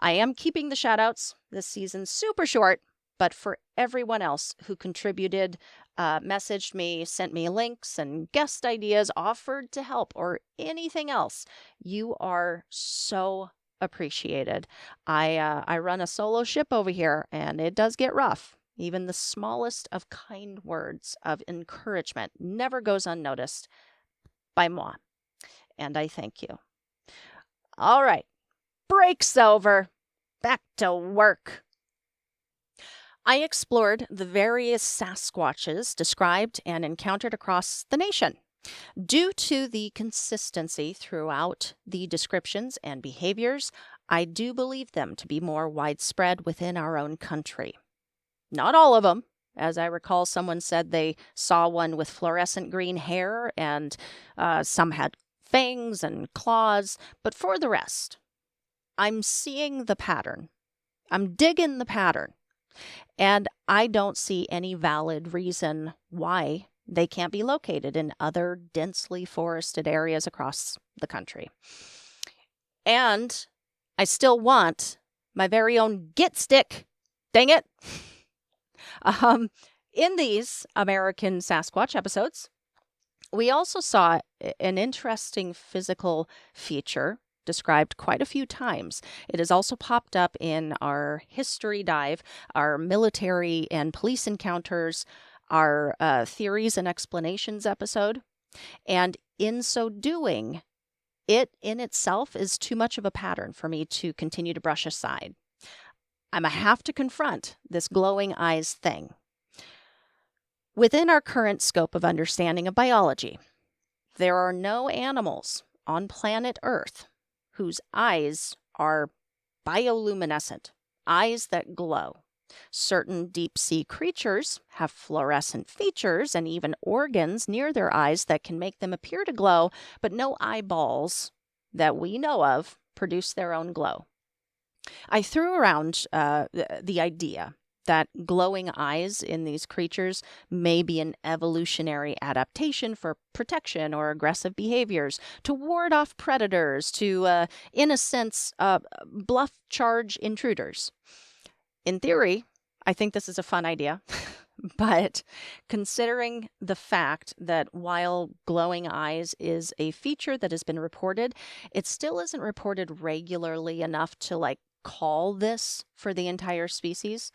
I am keeping the shout-outs this season super short but for everyone else who contributed, messaged me, sent me links and guest ideas, offered to help, or anything else, you are so appreciated. I run a solo ship over here, and it does get rough. Even the smallest of kind words of encouragement never goes unnoticed by moi, and I thank you. All right, break's over. Back to work. I explored the various Sasquatches described and encountered across the nation. Due to the consistency throughout the descriptions and behaviors, I do believe them to be more widespread within our own country. Not all of them. As I recall, someone said they saw one with fluorescent green hair, and some had fangs and claws. But for the rest, I'm seeing the pattern. I'm digging the pattern. And I don't see any valid reason why they can't be located in other densely forested areas across the country. And I still want my very own Get Stick. Dang it. In these American Sasquatch episodes, we also saw an interesting physical feature described quite a few times. It has also popped up in our history dive, our military and police encounters, our theories and explanations episode. And in so doing, it in itself is too much of a pattern for me to continue to brush aside. I'm going to have to confront this glowing eyes thing. Within our current scope of understanding of biology, there are no animals on planet Earth whose eyes are bioluminescent, eyes that glow. Certain deep-sea creatures have fluorescent features and even organs near their eyes that can make them appear to glow, but no eyeballs that we know of produce their own glow. I threw around the idea that glowing eyes in these creatures may be an evolutionary adaptation for protection or aggressive behaviors, to ward off predators, to, in a sense, bluff charge intruders. In theory, I think this is a fun idea, but considering the fact that while glowing eyes is a feature that has been reported, it still isn't reported regularly enough to, call this for the entire species.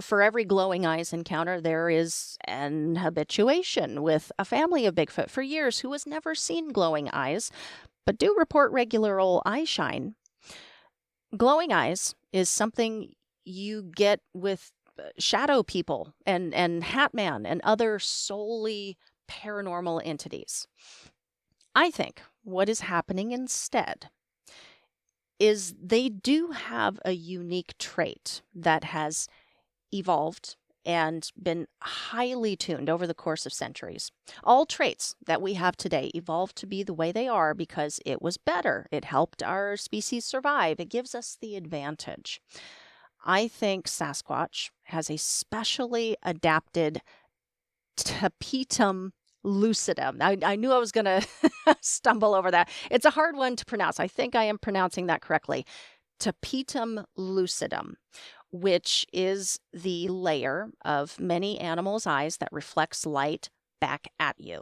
For every glowing eyes encounter, there is an habituation with a family of Bigfoot for years who has never seen glowing eyes, but do report regular old eye shine. Glowing eyes is something you get with shadow people and Hat Man and other solely paranormal entities. I think what is happening instead is they do have a unique trait that has evolved and been highly tuned over the course of centuries. All traits that we have today evolved to be the way they are because it was better. It helped our species survive. It gives us the advantage. I think Sasquatch has a specially adapted tapetum lucidum. I knew I was going to stumble over that. It's a hard one to pronounce. I think I am pronouncing that correctly. Tapetum lucidum, which is the layer of many animals' eyes that reflects light back at you.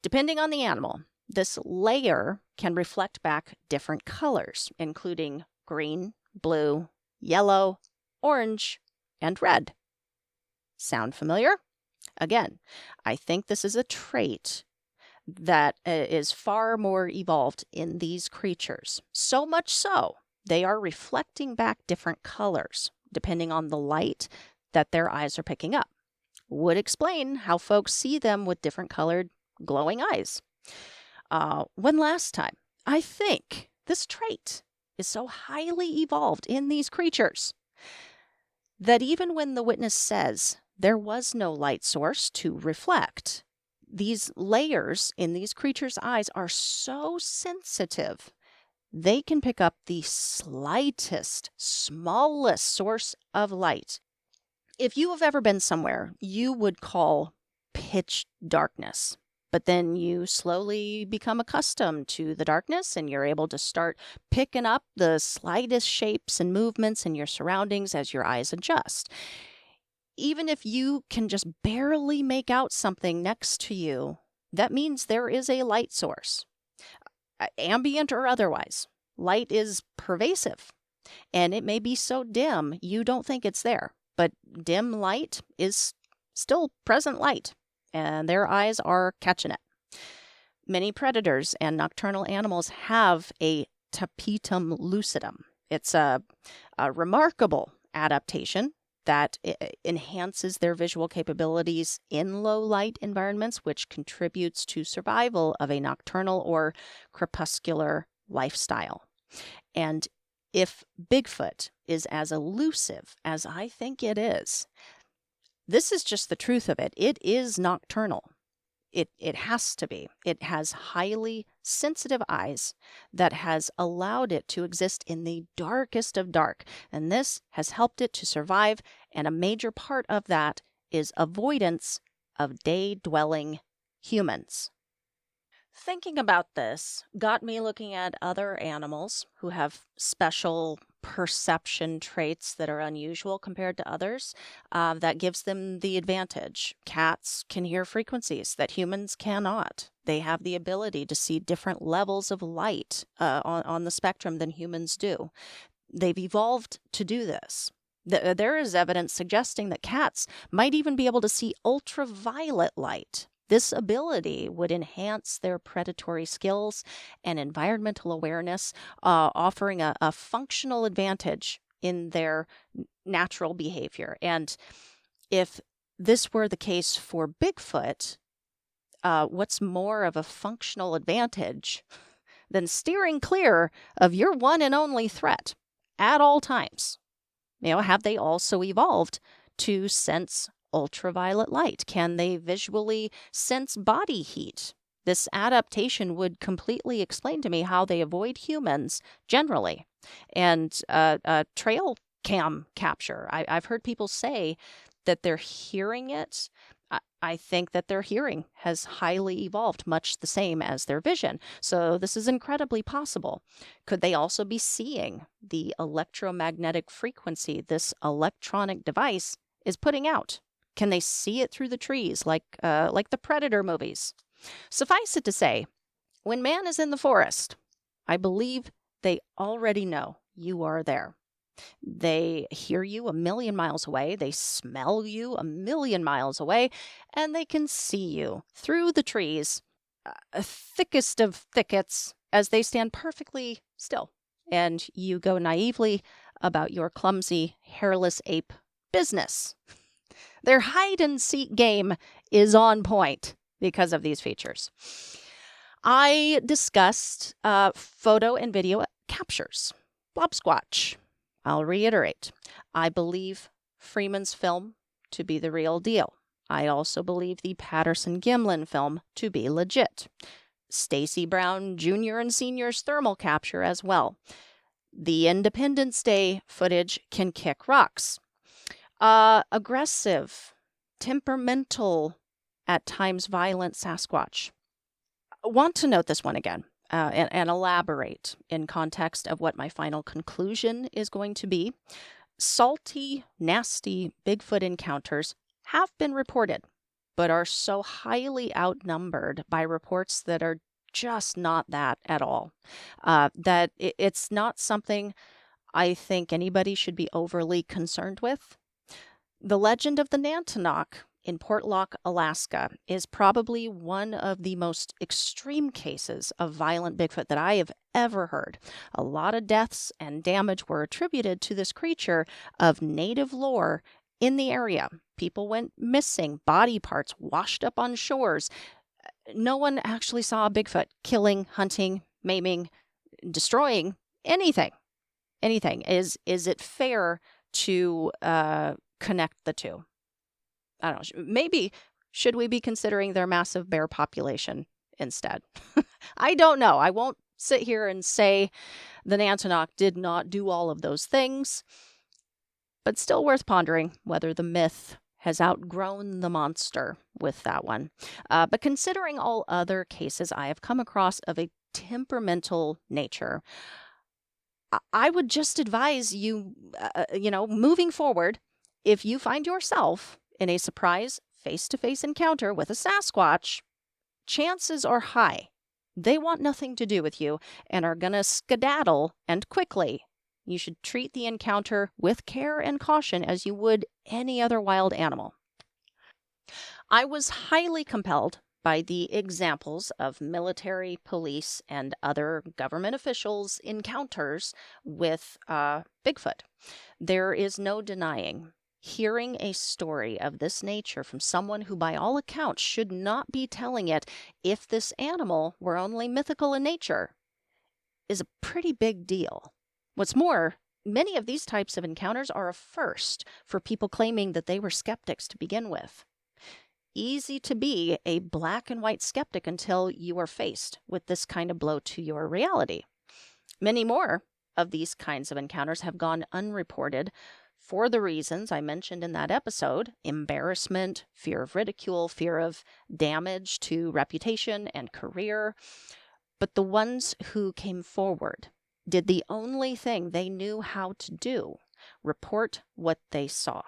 Depending on the animal, this layer can reflect back different colors, including green, blue, yellow, orange, and red. Sound familiar? Again, I think this is a trait that is far more evolved in these creatures. So much so, they are reflecting back different colors depending on the light that their eyes are picking up. Would explain how folks see them with different colored glowing eyes. One last time, I think this trait is so highly evolved in these creatures that even when the witness says there was no light source to reflect, these layers in these creatures' eyes are so sensitive, they can pick up the slightest, smallest source of light. If you have ever been somewhere you would call pitch darkness, But then you slowly become accustomed to the darkness and you're able to start picking up the slightest shapes and movements in your surroundings as your eyes adjust. Even if you can just barely make out something next to you, that means there is a light source, ambient or otherwise. Light is pervasive, and it may be so dim you don't think it's there. But dim light is still present light, and their eyes are catching it. Many predators and nocturnal animals have a tapetum lucidum. It's a remarkable adaptation that enhances their visual capabilities in low light environments, which contributes to survival of a nocturnal or crepuscular lifestyle. And if Bigfoot is as elusive as I think it is, this is just the truth of it. It is nocturnal. It has to be. It has highly sensitive eyes that has allowed it to exist in the darkest of dark. And this has helped it to survive. And a major part of that is avoidance of day-dwelling humans. Thinking about this got me looking at other animals who have special perception traits that are unusual compared to others. That gives them the advantage. Cats can hear frequencies that humans cannot. They have the ability to see different levels of light on the spectrum than humans do. They've evolved to do this. There is evidence suggesting that cats might even be able to see ultraviolet light. This ability would enhance their predatory skills and environmental awareness, offering a functional advantage in their natural behavior. And if this were the case for Bigfoot, what's more of a functional advantage than steering clear of your one and only threat at all times? Have they also evolved to sense ultraviolet light? Can they visually sense body heat? This adaptation would completely explain to me how they avoid humans generally. And trail cam capture. I've heard people say that they're hearing it. I think that their hearing has highly evolved, much the same as their vision. So this is incredibly possible. Could they also be seeing the electromagnetic frequency this electronic device is putting out? Can they see it through the trees like the Predator movies? Suffice it to say, when man is in the forest, I believe they already know you are there. They hear you a million miles away, they smell you a million miles away, and they can see you through the trees, thickest of thickets, as they stand perfectly still. And you go naively about your clumsy, hairless ape business. Their hide-and-seek game is on point because of these features. I discussed photo and video captures. Sasquatch. I'll reiterate. I believe Freeman's film to be the real deal. I also believe the Patterson-Gimlin film to be legit. Stacy Brown Jr. and Sr.'s thermal capture as well. The Independence Day footage can kick rocks. Aggressive, temperamental, at times violent Sasquatch. I want to note this one again and elaborate in context of what my final conclusion is going to be. Salty, nasty Bigfoot encounters have been reported, but are so highly outnumbered by reports that are just not that at all. That it's not something I think anybody should be overly concerned with. The legend of the Nantinaq in Portlock, Alaska, is probably one of the most extreme cases of violent Bigfoot that I have ever heard. A lot of deaths and damage were attributed to this creature of native lore in the area. People went missing, body parts washed up on shores. No one actually saw a Bigfoot killing, hunting, maiming, destroying anything. Is it fair to connect the two? I don't know. Maybe should we be considering their massive bear population instead? I don't know. I won't sit here and say the Nantinaq did not do all of those things, but still worth pondering whether the myth has outgrown the monster with that one. But considering all other cases I have come across of a temperamental nature, I would just advise you, moving forward, if you find yourself in a surprise face-to-face encounter with a Sasquatch, chances are high they want nothing to do with you and are going to skedaddle, and quickly. You should treat the encounter with care and caution as you would any other wild animal. I was highly compelled by the examples of military, police, and other government officials' encounters with Bigfoot. There is no denying hearing a story of this nature from someone who, by all accounts, should not be telling it if this animal were only mythical in nature is a pretty big deal. What's more, many of these types of encounters are a first for people claiming that they were skeptics to begin with. Easy to be a black and white skeptic until you are faced with this kind of blow to your reality. Many more of these kinds of encounters have gone unreported for the reasons I mentioned in that episode: embarrassment, fear of ridicule, fear of damage to reputation and career. But the ones who came forward did the only thing they knew how to do: report what they saw,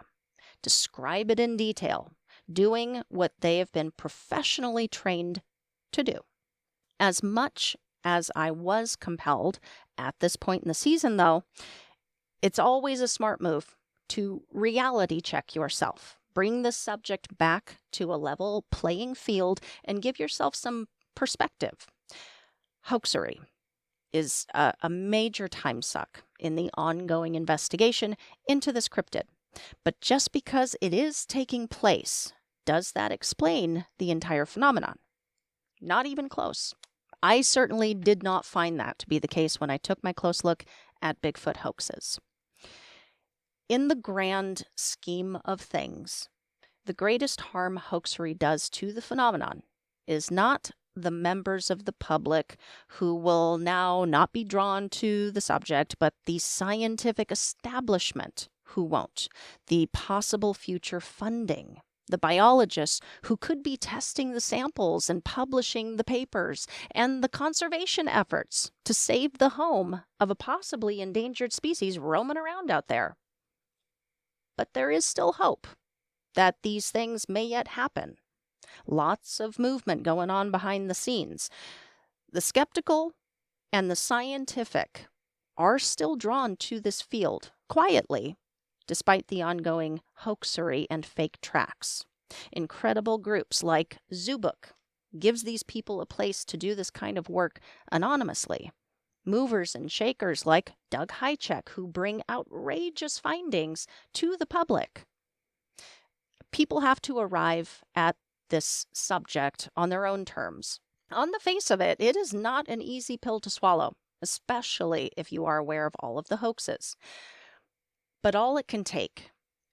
describe it in detail, doing what they have been professionally trained to do. As much as I was compelled at this point in the season, though, it's always a smart move to reality check yourself. Bring the subject back to a level playing field and give yourself some perspective. Hoaxery is a major time suck in the ongoing investigation into this cryptid. But just because it is taking place, does that explain the entire phenomenon? Not even close. I certainly did not find that to be the case when I took my close look at Bigfoot hoaxes. In the grand scheme of things, the greatest harm hoaxery does to the phenomenon is not the members of the public who will now not be drawn to the subject, but the scientific establishment who won't, the possible future funding, the biologists who could be testing the samples and publishing the papers, and the conservation efforts to save the home of a possibly endangered species roaming around out there. But there is still hope that these things may yet happen. Lots of movement going on behind the scenes. The skeptical and the scientific are still drawn to this field quietly, despite the ongoing hoaxery and fake tracks. Incredible groups like ZooBook gives these people a place to do this kind of work anonymously. Movers and shakers like Doug Hychek, who bring outrageous findings to the public. People have to arrive at this subject on their own terms. On the face of it, it is not an easy pill to swallow, especially if you are aware of all of the hoaxes. But all it can take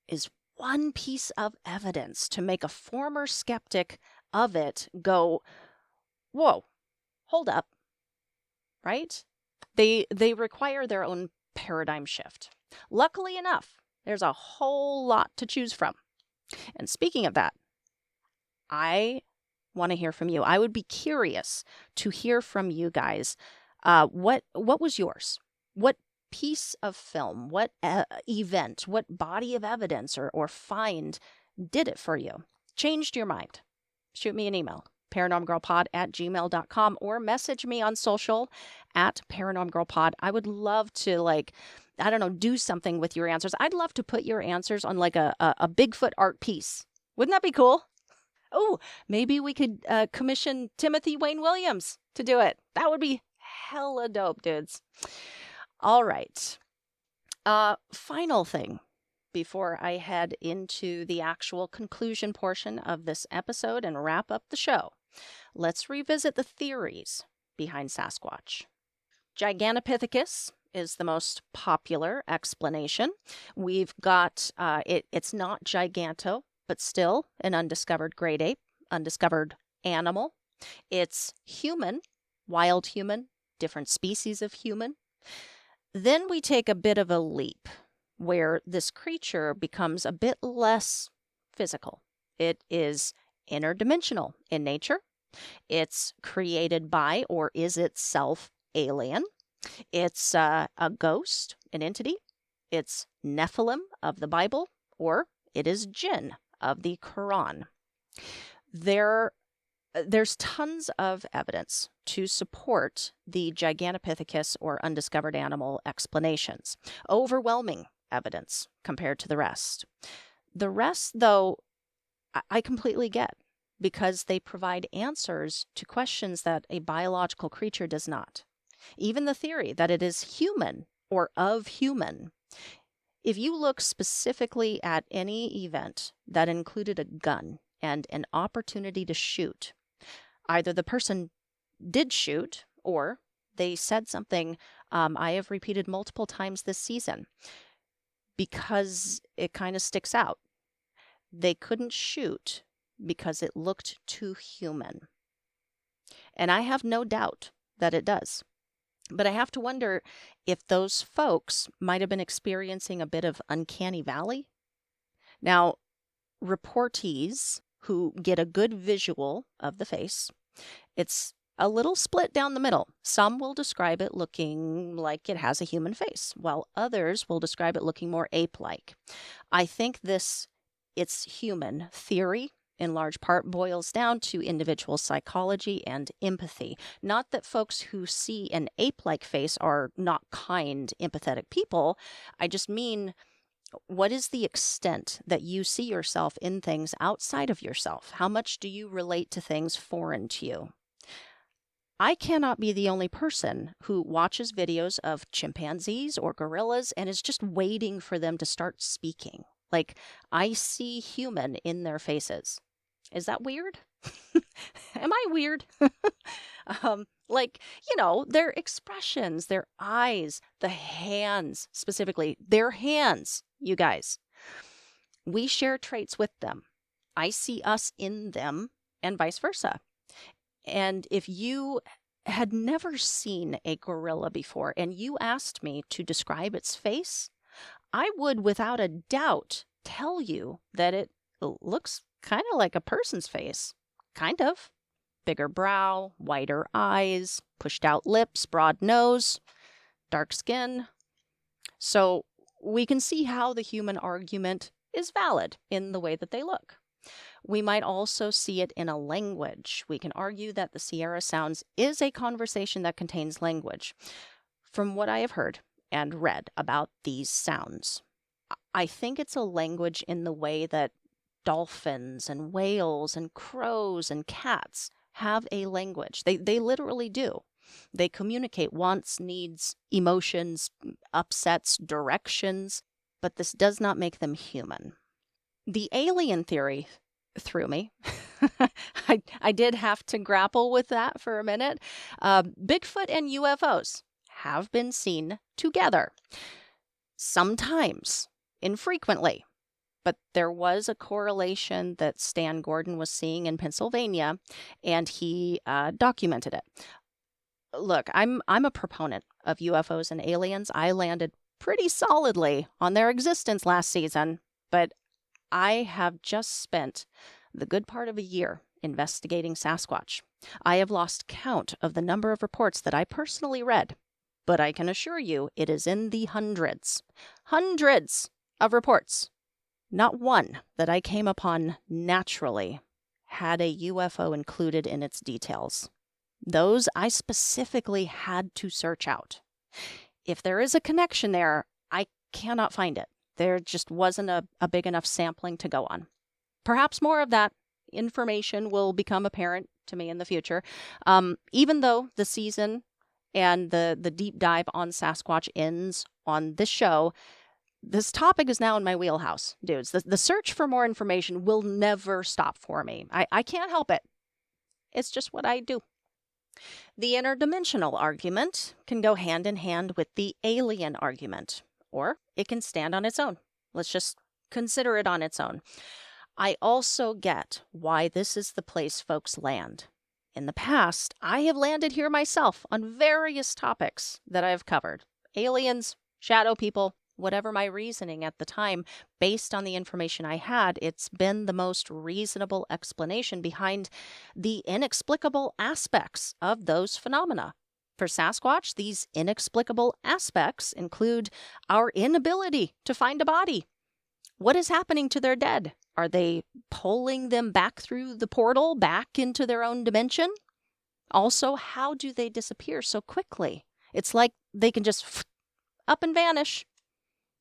is one piece of evidence to make a former skeptic of it go, whoa, hold up, right? They require their own paradigm shift. Luckily enough, there's a whole lot to choose from. And speaking of that, I want to hear from you. I would be curious to hear from you guys. What was yours? What piece of film, what event, what body of evidence or find did it for you? Changed your mind? Shoot me an email, paranormgirlpod@gmail.com, or message me on social @paranormgirlpod. I would love to, do something with your answers. I'd love to put your answers on a Bigfoot art piece. Wouldn't that be cool? Oh, maybe we could commission Timothy Wayne Williams to do it. That would be hella dope, dudes. All right. Final thing before I head into the actual conclusion portion of this episode and wrap up the show. Let's revisit the theories behind Sasquatch. Gigantopithecus is the most popular explanation. We've got, it's not giganto, but still an undiscovered great ape, undiscovered animal. It's human, wild human, different species of human. Then we take a bit of a leap where this creature becomes a bit less physical. It is interdimensional in nature. It's created by or is itself alien. It's a ghost, an entity. It's Nephilim of the Bible, or it is jinn of the Quran. There's tons of evidence to support the Gigantopithecus or undiscovered animal explanations. Overwhelming evidence compared to the rest. The rest, though, I completely get, because they provide answers to questions that a biological creature does not. Even the theory that it is human or of human. If you look specifically at any event that included a gun and an opportunity to shoot, either the person did shoot or they said something I have repeated multiple times this season because it kind of sticks out. They couldn't shoot because it looked too human. And I have no doubt that it does. But I have to wonder if those folks might have been experiencing a bit of uncanny valley. Now, reportees who get a good visual of the face, it's a little split down the middle. Some will describe it looking like it has a human face, while others will describe it looking more ape-like. I think this "it's human" theory in large part boils down to individual psychology and empathy. Not that folks who see an ape-like face are not kind, empathetic people. I just mean, what is the extent that you see yourself in things outside of yourself? How much do you relate to things foreign to you? I cannot be the only person who watches videos of chimpanzees or gorillas and is just waiting for them to start speaking. Like, I see human in their faces. Is that weird? Am I weird? Their expressions, their eyes, the hands, specifically, their hands, you guys. We share traits with them. I see us in them and vice versa. And if you had never seen a gorilla before and you asked me to describe its face, I would without a doubt tell you that it looks kind of like a person's face. Kind of. Bigger brow, wider eyes, pushed out lips, broad nose, dark skin. So we can see how the human argument is valid in the way that they look. We might also see it in a language. We can argue that the Sierra Sounds is a conversation that contains language. From what I have heard and read about these sounds, I think it's a language in the way that dolphins and whales and crows and cats have a language. They literally do. They communicate wants, needs, emotions, upsets, directions, but this does not make them human. The alien theory threw me. I did have to grapple with that for a minute. Bigfoot and UFOs have been seen together. Sometimes, infrequently. But there was a correlation that Stan Gordon was seeing in Pennsylvania, and he documented it. Look, I'm a proponent of UFOs and aliens. I landed pretty solidly on their existence last season, but I have just spent the good part of a year investigating Sasquatch. I have lost count of the number of reports that I personally read, but I can assure you it is in the hundreds. Hundreds of reports. Not one that I came upon naturally had a UFO included in its details. Those I specifically had to search out. If there is a connection there, I cannot find it. There just wasn't a big enough sampling to go on. Perhaps more of that information will become apparent to me in the future. Even though the season and the deep dive on Sasquatch ends on this show, this topic is now in my wheelhouse, dudes. The search for more information will never stop for me. I can't help it. It's just what I do. The interdimensional argument can go hand in hand with the alien argument, or it can stand on its own. Let's just consider it on its own. I also get why this is the place folks land. In the past, I have landed here myself on various topics that I have covered. Aliens, shadow people, whatever my reasoning at the time, based on the information I had, it's been the most reasonable explanation behind the inexplicable aspects of those phenomena. For Sasquatch, these inexplicable aspects include our inability to find a body. What is happening to their dead? Are they pulling them back through the portal, back into their own dimension? Also, how do they disappear so quickly? It's like they can just up and vanish.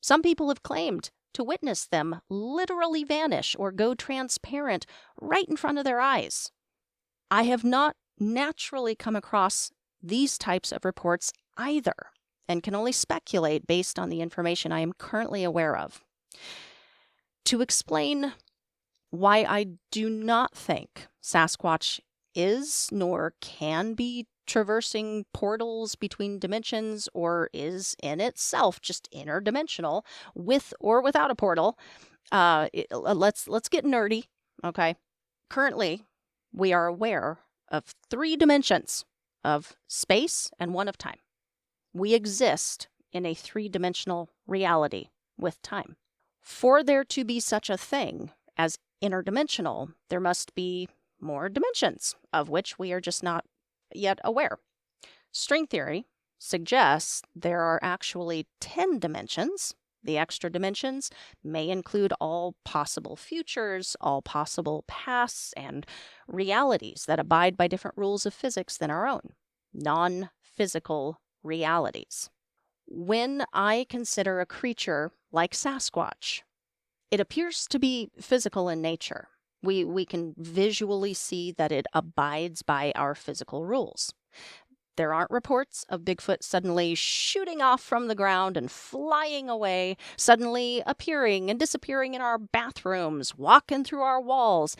Some people have claimed to witness them literally vanish or go transparent right in front of their eyes. I have not naturally come across these types of reports either, and can only speculate based on the information I am currently aware of. To explain why I do not think Sasquatch is nor can be traversing portals between dimensions or is in itself just interdimensional with or without a portal, let's get nerdy, okay? Currently, we are aware of 3 dimensions of space and 1 of time. We exist in a 3-dimensional reality with time. For there to be such a thing as interdimensional, there must be more dimensions, of which we are just not yet aware. String theory suggests there are actually 10 dimensions. The extra dimensions may include all possible futures, all possible pasts, and realities that abide by different rules of physics than our own. Non-physical realities. When I consider a creature like Sasquatch, it appears to be physical in nature. We can visually see that it abides by our physical rules. There aren't reports of Bigfoot suddenly shooting off from the ground and flying away, suddenly appearing and disappearing in our bathrooms, walking through our walls.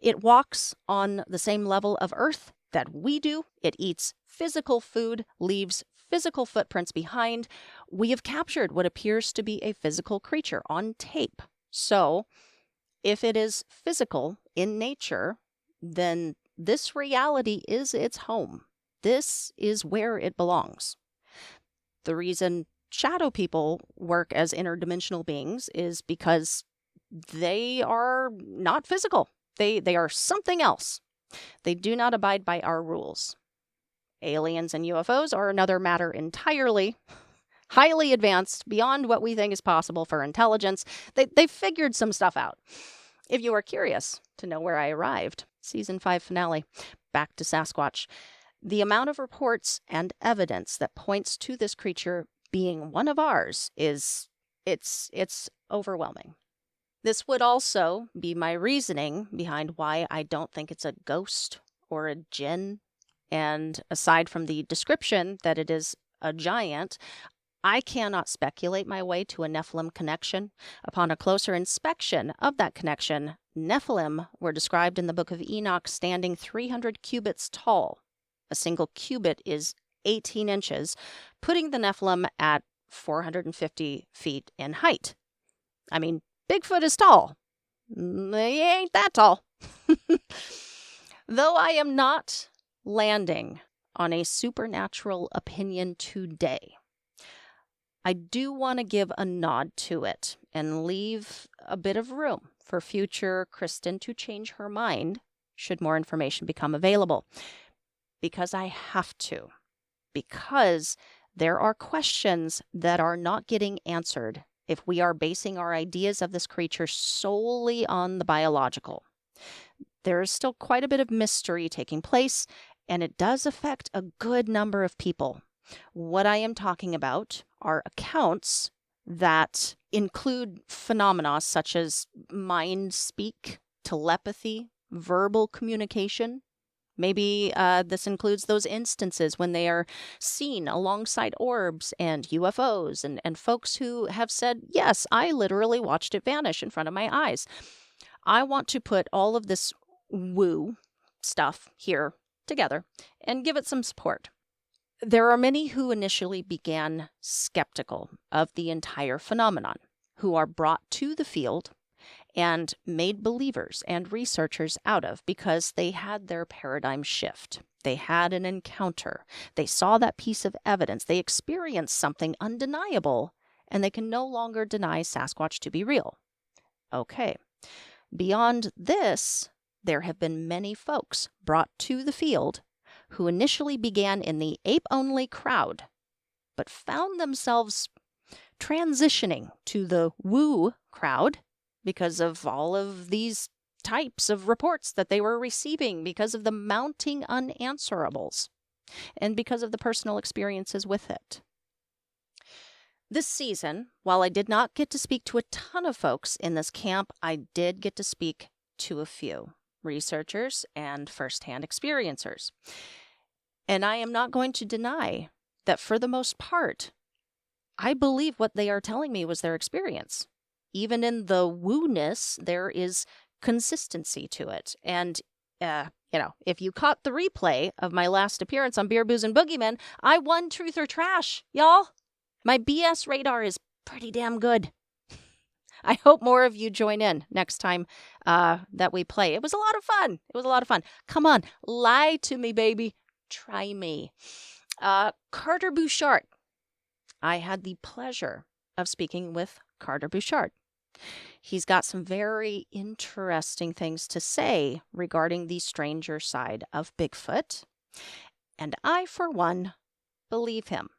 It walks on the same level of Earth that we do. It eats physical food, leaves physical footprints behind. We have captured what appears to be a physical creature on tape. So, if it is physical in nature, then this reality is its home. This is where it belongs. The reason shadow people work as interdimensional beings is because they are not physical. They are something else. They do not abide by our rules. Aliens and UFOs are another matter entirely. Highly advanced, beyond what we think is possible for intelligence. They figured some stuff out. If you are curious to know where I arrived, Season 5 finale, back to Sasquatch. The amount of reports and evidence that points to this creature being one of ours it's overwhelming. This would also be my reasoning behind why I don't think it's a ghost or a djinn. And aside from the description that it is a giant, I cannot speculate my way to a Nephilim connection. Upon a closer inspection of that connection, Nephilim were described in the Book of Enoch standing 300 cubits tall. A single cubit is 18 inches, putting the Nephilim at 450 feet in height. I mean, Bigfoot is tall. They ain't that tall. Though I am not landing on a supernatural opinion today, I do want to give a nod to it and leave a bit of room for future Kristen to change her mind should more information become available. Because I have to. Because there are questions that are not getting answered if we are basing our ideas of this creature solely on the biological. There is still quite a bit of mystery taking place, and it does affect a good number of people. What I am talking about are accounts that include phenomena such as mind speak, telepathy, verbal communication. Maybe this includes those instances when they are seen alongside orbs and UFOs and folks who have said, yes, I literally watched it vanish in front of my eyes. I want to put all of this woo stuff here together and give it some support. There are many who initially began skeptical of the entire phenomenon, who are brought to the field and made believers and researchers out of because they had their paradigm shift. They had an encounter. They saw that piece of evidence. They experienced something undeniable, and they can no longer deny Sasquatch to be real. Okay. Beyond this, there have been many folks brought to the field who initially began in the ape-only crowd, but found themselves transitioning to the woo crowd because of all of these types of reports that they were receiving, because of the mounting unanswerables, and because of the personal experiences with it. This season, while I did not get to speak to a ton of folks in this camp, I did get to speak to a few researchers and firsthand experiencers. And I am not going to deny that for the most part, I believe what they are telling me was their experience. Even in the woo-ness, there is consistency to it. And, if you caught the replay of my last appearance on Beer, Booze, and Boogeymen, I won Truth or Trash, y'all. My BS radar is pretty damn good. I hope more of you join in next time that we play. It was a lot of fun. Come on, lie to me, baby. Try me. Carter Bouchard. I had the pleasure of speaking with Carter Bouchard. He's got some very interesting things to say regarding the stranger side of Bigfoot, and I, for one, believe him.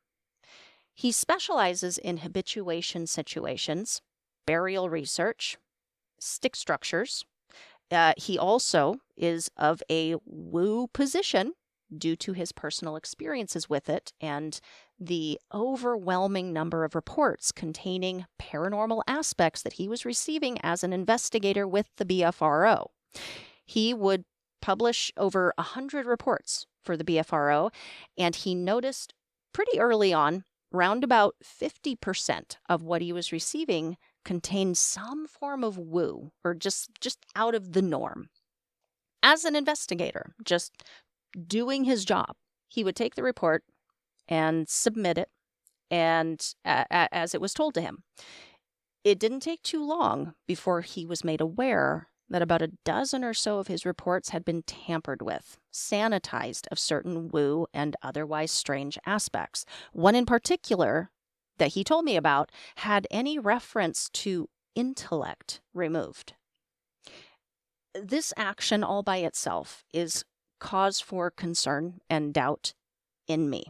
He specializes in habituation situations, burial research, stick structures. He also is of a woo position due to his personal experiences with it and the overwhelming number of reports containing paranormal aspects that he was receiving as an investigator with the BFRO. He would publish over 100 reports for the BFRO, and he noticed pretty early on, round about 50% of what he was receiving contained some form of woo, or just out of the norm. As an investigator, just doing his job, he would take the report and submit it, and as it was told to him. It didn't take too long before he was made aware that about a dozen or so of his reports had been tampered with, sanitized of certain woo and otherwise strange aspects. One in particular that he told me about had any reference to intellect removed. This action all by itself is cause for concern and doubt in me.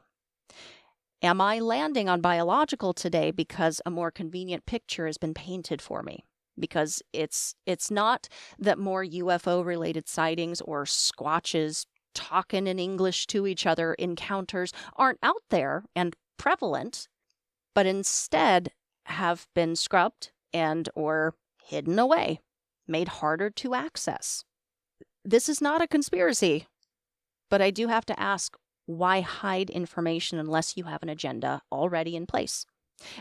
Am I landing on biological today because a more convenient picture has been painted for me? Because it's not that more UFO-related sightings or squatches talking in English to each other encounters aren't out there and prevalent, but instead have been scrubbed and or hidden away, made harder to access. This is not a conspiracy, but I do have to ask, why hide information unless you have an agenda already in place?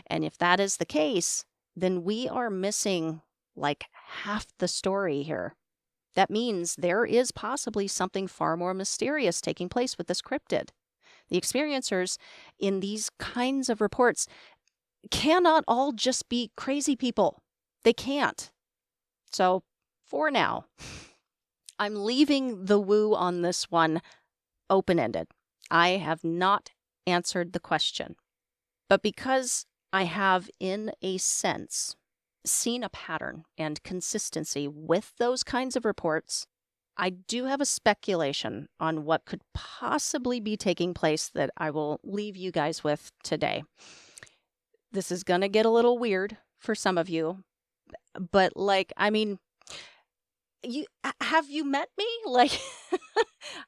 And if that is the case, then we are missing like half the story here. That means there is possibly something far more mysterious taking place with this cryptid. The experiencers in these kinds of reports cannot all just be crazy people. They can't. So, for now, I'm leaving the woo on this one open-ended. I have not answered the question. But because I have, in a sense, seen a pattern and consistency with those kinds of reports, I do have a speculation on what could possibly be taking place that I will leave you guys with today. This is going to get a little weird for some of you, but have you met me?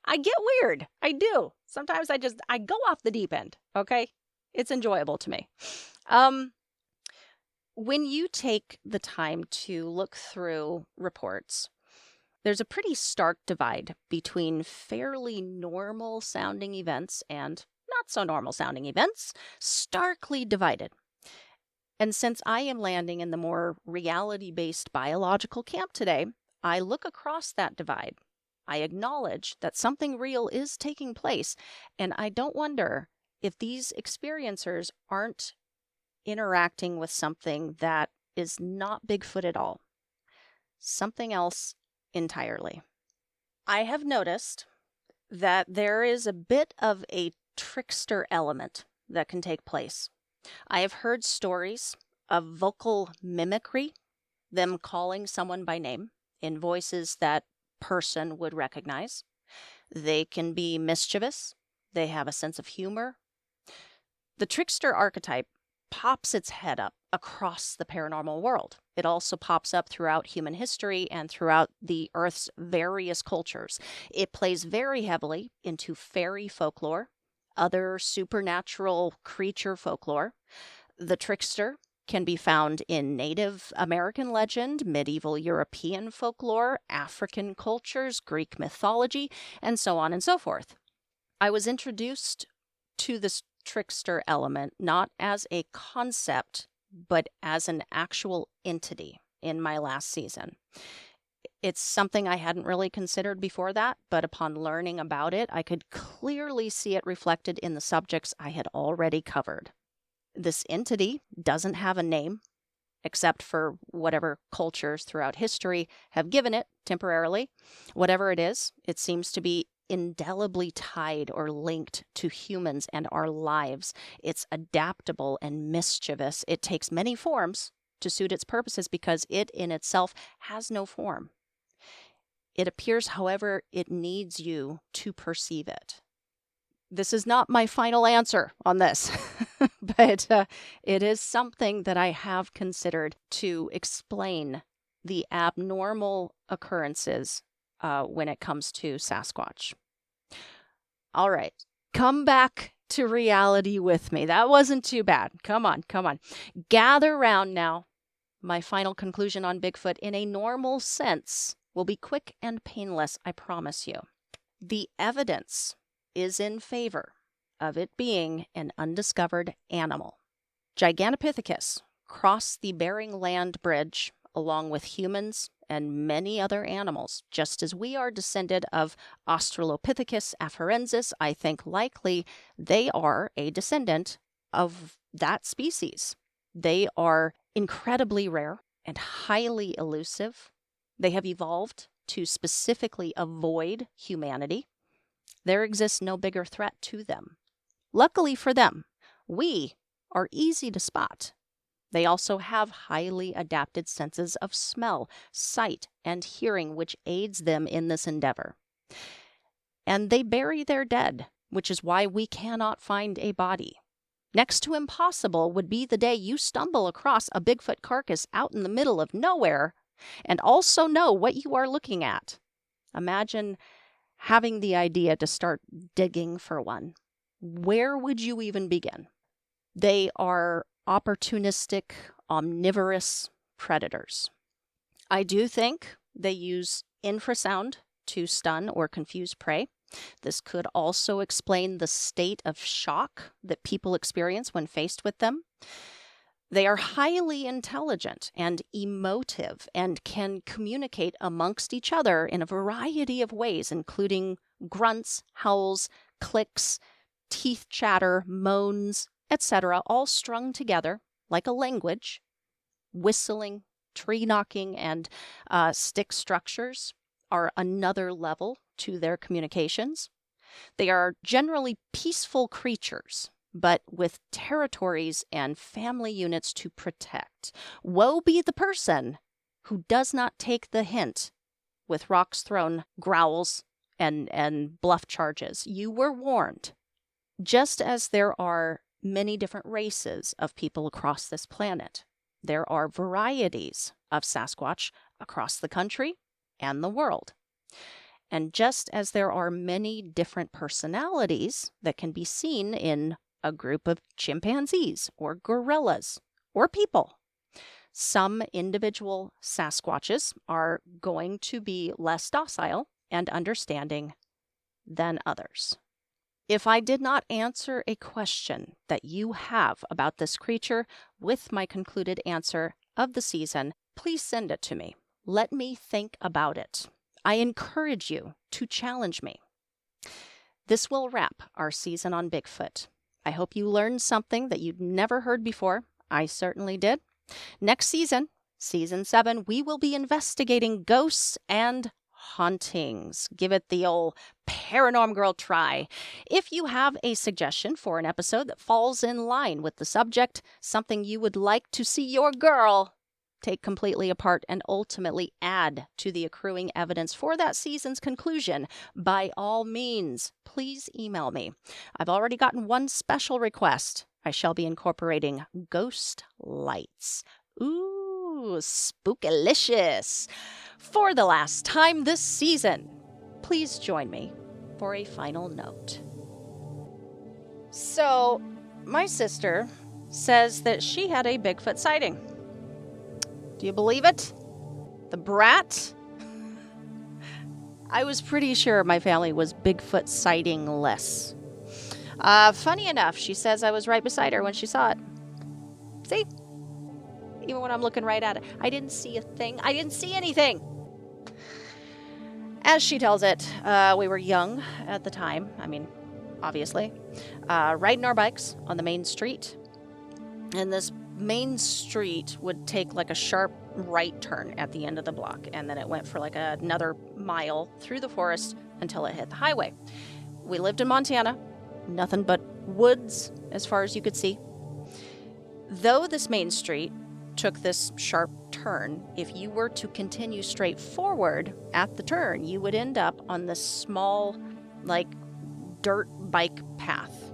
I get weird. I do. Sometimes I go off the deep end, okay? It's enjoyable to me. When you take the time to look through reports, there's a pretty stark divide between fairly normal sounding events and not so normal sounding events, starkly divided. And since I am landing in the more reality-based biological camp today, I look across that divide. I acknowledge that something real is taking place, and I don't wonder if these experiencers aren't interacting with something that is not Bigfoot at all. Something else entirely. I have noticed that there is a bit of a trickster element that can take place. I have heard stories of vocal mimicry, them calling someone by name in voices that person would recognize. They can be mischievous. They have a sense of humor. The trickster archetype pops its head up across the paranormal world. It also pops up throughout human history and throughout the Earth's various cultures. It plays very heavily into fairy folklore, other supernatural creature folklore. The trickster can be found in Native American legend, medieval European folklore, African cultures, Greek mythology, and so on and so forth. I was introduced to this trickster element not as a concept, but as an actual entity in my last season. It's something I hadn't really considered before that, but upon learning about it, I could clearly see it reflected in the subjects I had already covered. This entity doesn't have a name, except for whatever cultures throughout history have given it temporarily. Whatever it is, it seems to be indelibly tied or linked to humans and our lives. It's adaptable and mischievous. It takes many forms to suit its purposes because it in itself has no form. It appears however it needs you to perceive it. This is not my final answer on this, but it is something that I have considered to explain the abnormal occurrences when it comes to Sasquatch. All right, come back to reality with me. That wasn't too bad. Come on. Gather round now. My final conclusion on Bigfoot in a normal sense will be quick and painless, I promise you. The evidence is in favor of it being an undiscovered animal. Gigantopithecus crossed the Bering Land Bridge along with humans and many other animals. Just as we are descended of Australopithecus afarensis, I think likely they are a descendant of that species. They are incredibly rare and highly elusive. They have evolved to specifically avoid humanity. There exists no bigger threat to them. Luckily for them, we are easy to spot. They also have highly adapted senses of smell, sight, and hearing, which aids them in this endeavor. And they bury their dead, which is why we cannot find a body. Next to impossible would be the day you stumble across a Bigfoot carcass out in the middle of nowhere and also know what you are looking at. Imagine having the idea to start digging for one. Where would you even begin? They are opportunistic, omnivorous predators. I do think they use infrasound to stun or confuse prey. This could also explain the state of shock that people experience when faced with them. They are highly intelligent and emotive and can communicate amongst each other in a variety of ways, including grunts, howls, clicks, teeth chatter, moans, etc., all strung together like a language. Whistling, tree knocking, and stick structures are another level to their communications. They are generally peaceful creatures, but with territories and family units to protect. Woe be the person who does not take the hint with rocks thrown, growls, and bluff charges. You were warned. Just as there are many different races of people across this planet, there are varieties of Sasquatch across the country and the world. And just as there are many different personalities that can be seen in a group of chimpanzees or gorillas or people, some individual Sasquatches are going to be less docile and understanding than others. If I did not answer a question that you have about this creature with my concluded answer of the season, please send it to me. Let me think about it. I encourage you to challenge me. This will wrap our season on Bigfoot. I hope you learned something that you'd never heard before. I certainly did. Next season, Season 7, we will be investigating ghosts and Hauntings. Give it the old Paranorm Girl try. If you have a suggestion for an episode that falls in line with the subject, something you would like to see your girl take completely apart and ultimately add to the accruing evidence for that season's conclusion, by all means, please email me. I've already gotten one special request. I shall be incorporating ghost lights. Ooh, spookylicious. For the last time this season, please join me for a final note. So, my sister says that she had a Bigfoot sighting. Do you believe it? The brat? I was pretty sure my family was Bigfoot sighting-less. Funny enough, she says I was right beside her when she saw it. See? Even when I'm looking right at it, I didn't see a thing. I didn't see anything. As she tells it, we were young at the time. I mean, obviously. Riding our bikes on the main street. And this main street would take like a sharp right turn at the end of the block. And then it went for like another mile through the forest until it hit the highway. We lived in Montana. Nothing but woods as far as you could see. Though this main street took this sharp turn, if you were to continue straight forward at the turn, you would end up on this small, like, dirt bike path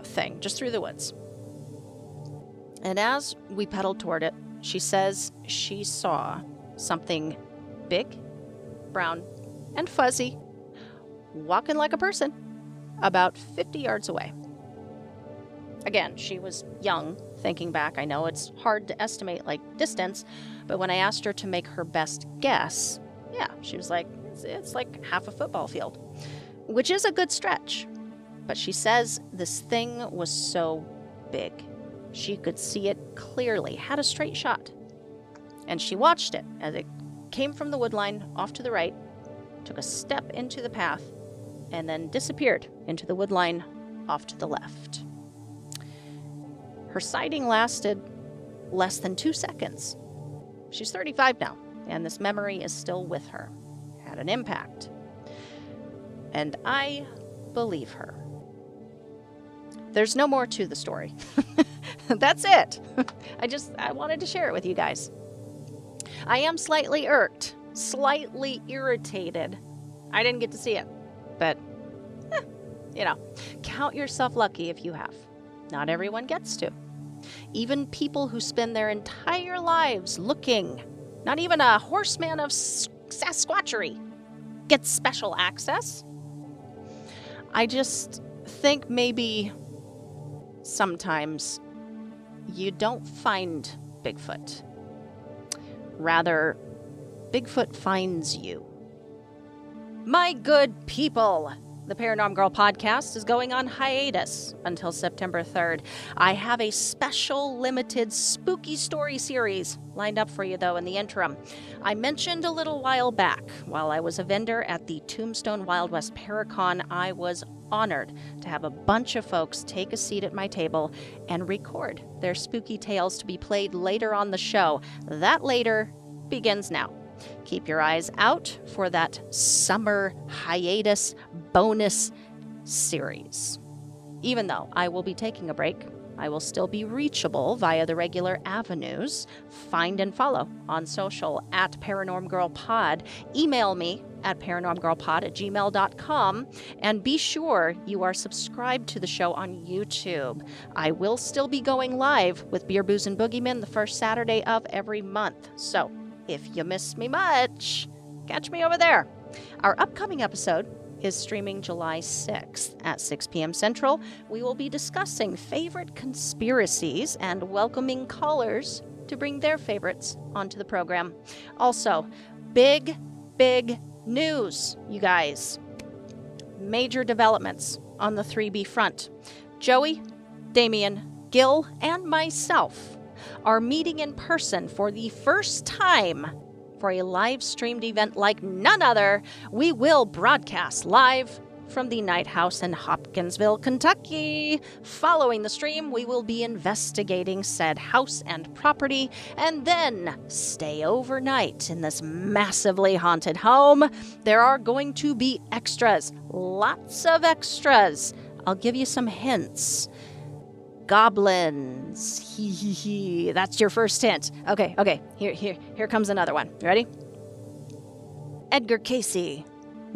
thing, just through the woods. And as we pedaled toward it, she says she saw something big, brown, and fuzzy, walking like a person, about 50 yards away. Again, she was young. Thinking back, I know it's hard to estimate, like, distance, but when I asked her to make her best guess, yeah, she was like, it's like half a football field, which is a good stretch. But she says this thing was so big. She could see it clearly, had a straight shot. And she watched it as it came from the woodline off to the right, took a step into the path, and then disappeared into the woodline off to the left. Her sighting lasted less than 2 seconds. She's 35 now, and this memory is still with her. Had an impact. And I believe her. There's no more to the story. That's it. I wanted to share it with you guys. I am slightly irked, slightly irritated. I didn't get to see it, but, count yourself lucky if you have. Not everyone gets to. Even people who spend their entire lives looking, not even a horseman of Sasquatchery, gets special access. I just think maybe sometimes you don't find Bigfoot. Rather, Bigfoot finds you. My good people, the Paranorm Girl Podcast is going on hiatus until September 3rd. I have a special limited spooky story series lined up for you, though, in the interim. I mentioned a little while back, while I was a vendor at the Tombstone Wild West Paracon, I was honored to have a bunch of folks take a seat at my table and record their spooky tales to be played later on the show. That later begins now. Keep your eyes out for that summer hiatus bonus series. Even though I will be taking a break, I will still be reachable via the regular avenues. Find and follow on social at Paranorm Girl Pod. Email me at paranormgirlpod@gmail.com. And be sure you are subscribed to the show on YouTube. I will still be going live with Beer, Booze, and Boogeymen the first Saturday of every month. So if you miss me much, catch me over there. Our upcoming episode is streaming July 6th at 6 p.m. Central. We will be discussing favorite conspiracies and welcoming callers to bring their favorites onto the program. Also, big news, you guys. Major developments on the 3B front. Joey, Damien, Gil, and myself are meeting in person for the first time for a live streamed event like none other. We will broadcast live from the Night House in Hopkinsville, Kentucky. Following the stream, we will be investigating said house and property, and then stay overnight in this massively haunted home. There are going to be extras, lots of extras. I'll give you some hints. Goblins. Hee hee hee. That's your first hint. Okay. Here comes another one. You ready? Edgar Casey.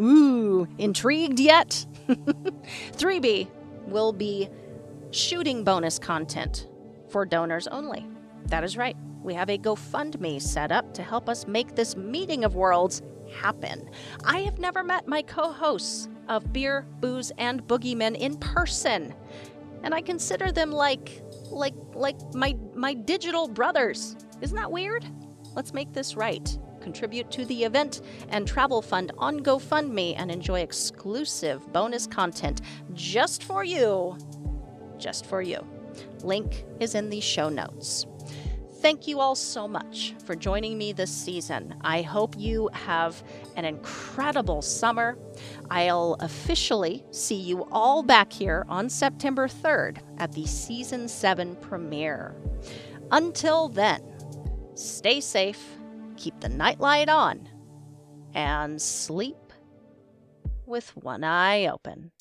Ooh, intrigued yet? 3B will be shooting bonus content for donors only. That is right. We have a GoFundMe set up to help us make this meeting of worlds happen. I have never met my co-hosts of Beer, Booze, and Boogeymen in person, and I consider them like my digital brothers. Isn't that weird? Let's make this right. Contribute to the event and travel fund on GoFundMe and enjoy exclusive bonus content just for you. Just for you. Link is in the show notes. Thank you all so much for joining me this season. I hope you have an incredible summer. I'll officially see you all back here on September 3rd at the Season 7 premiere. Until then, stay safe, keep the nightlight on, and sleep with one eye open.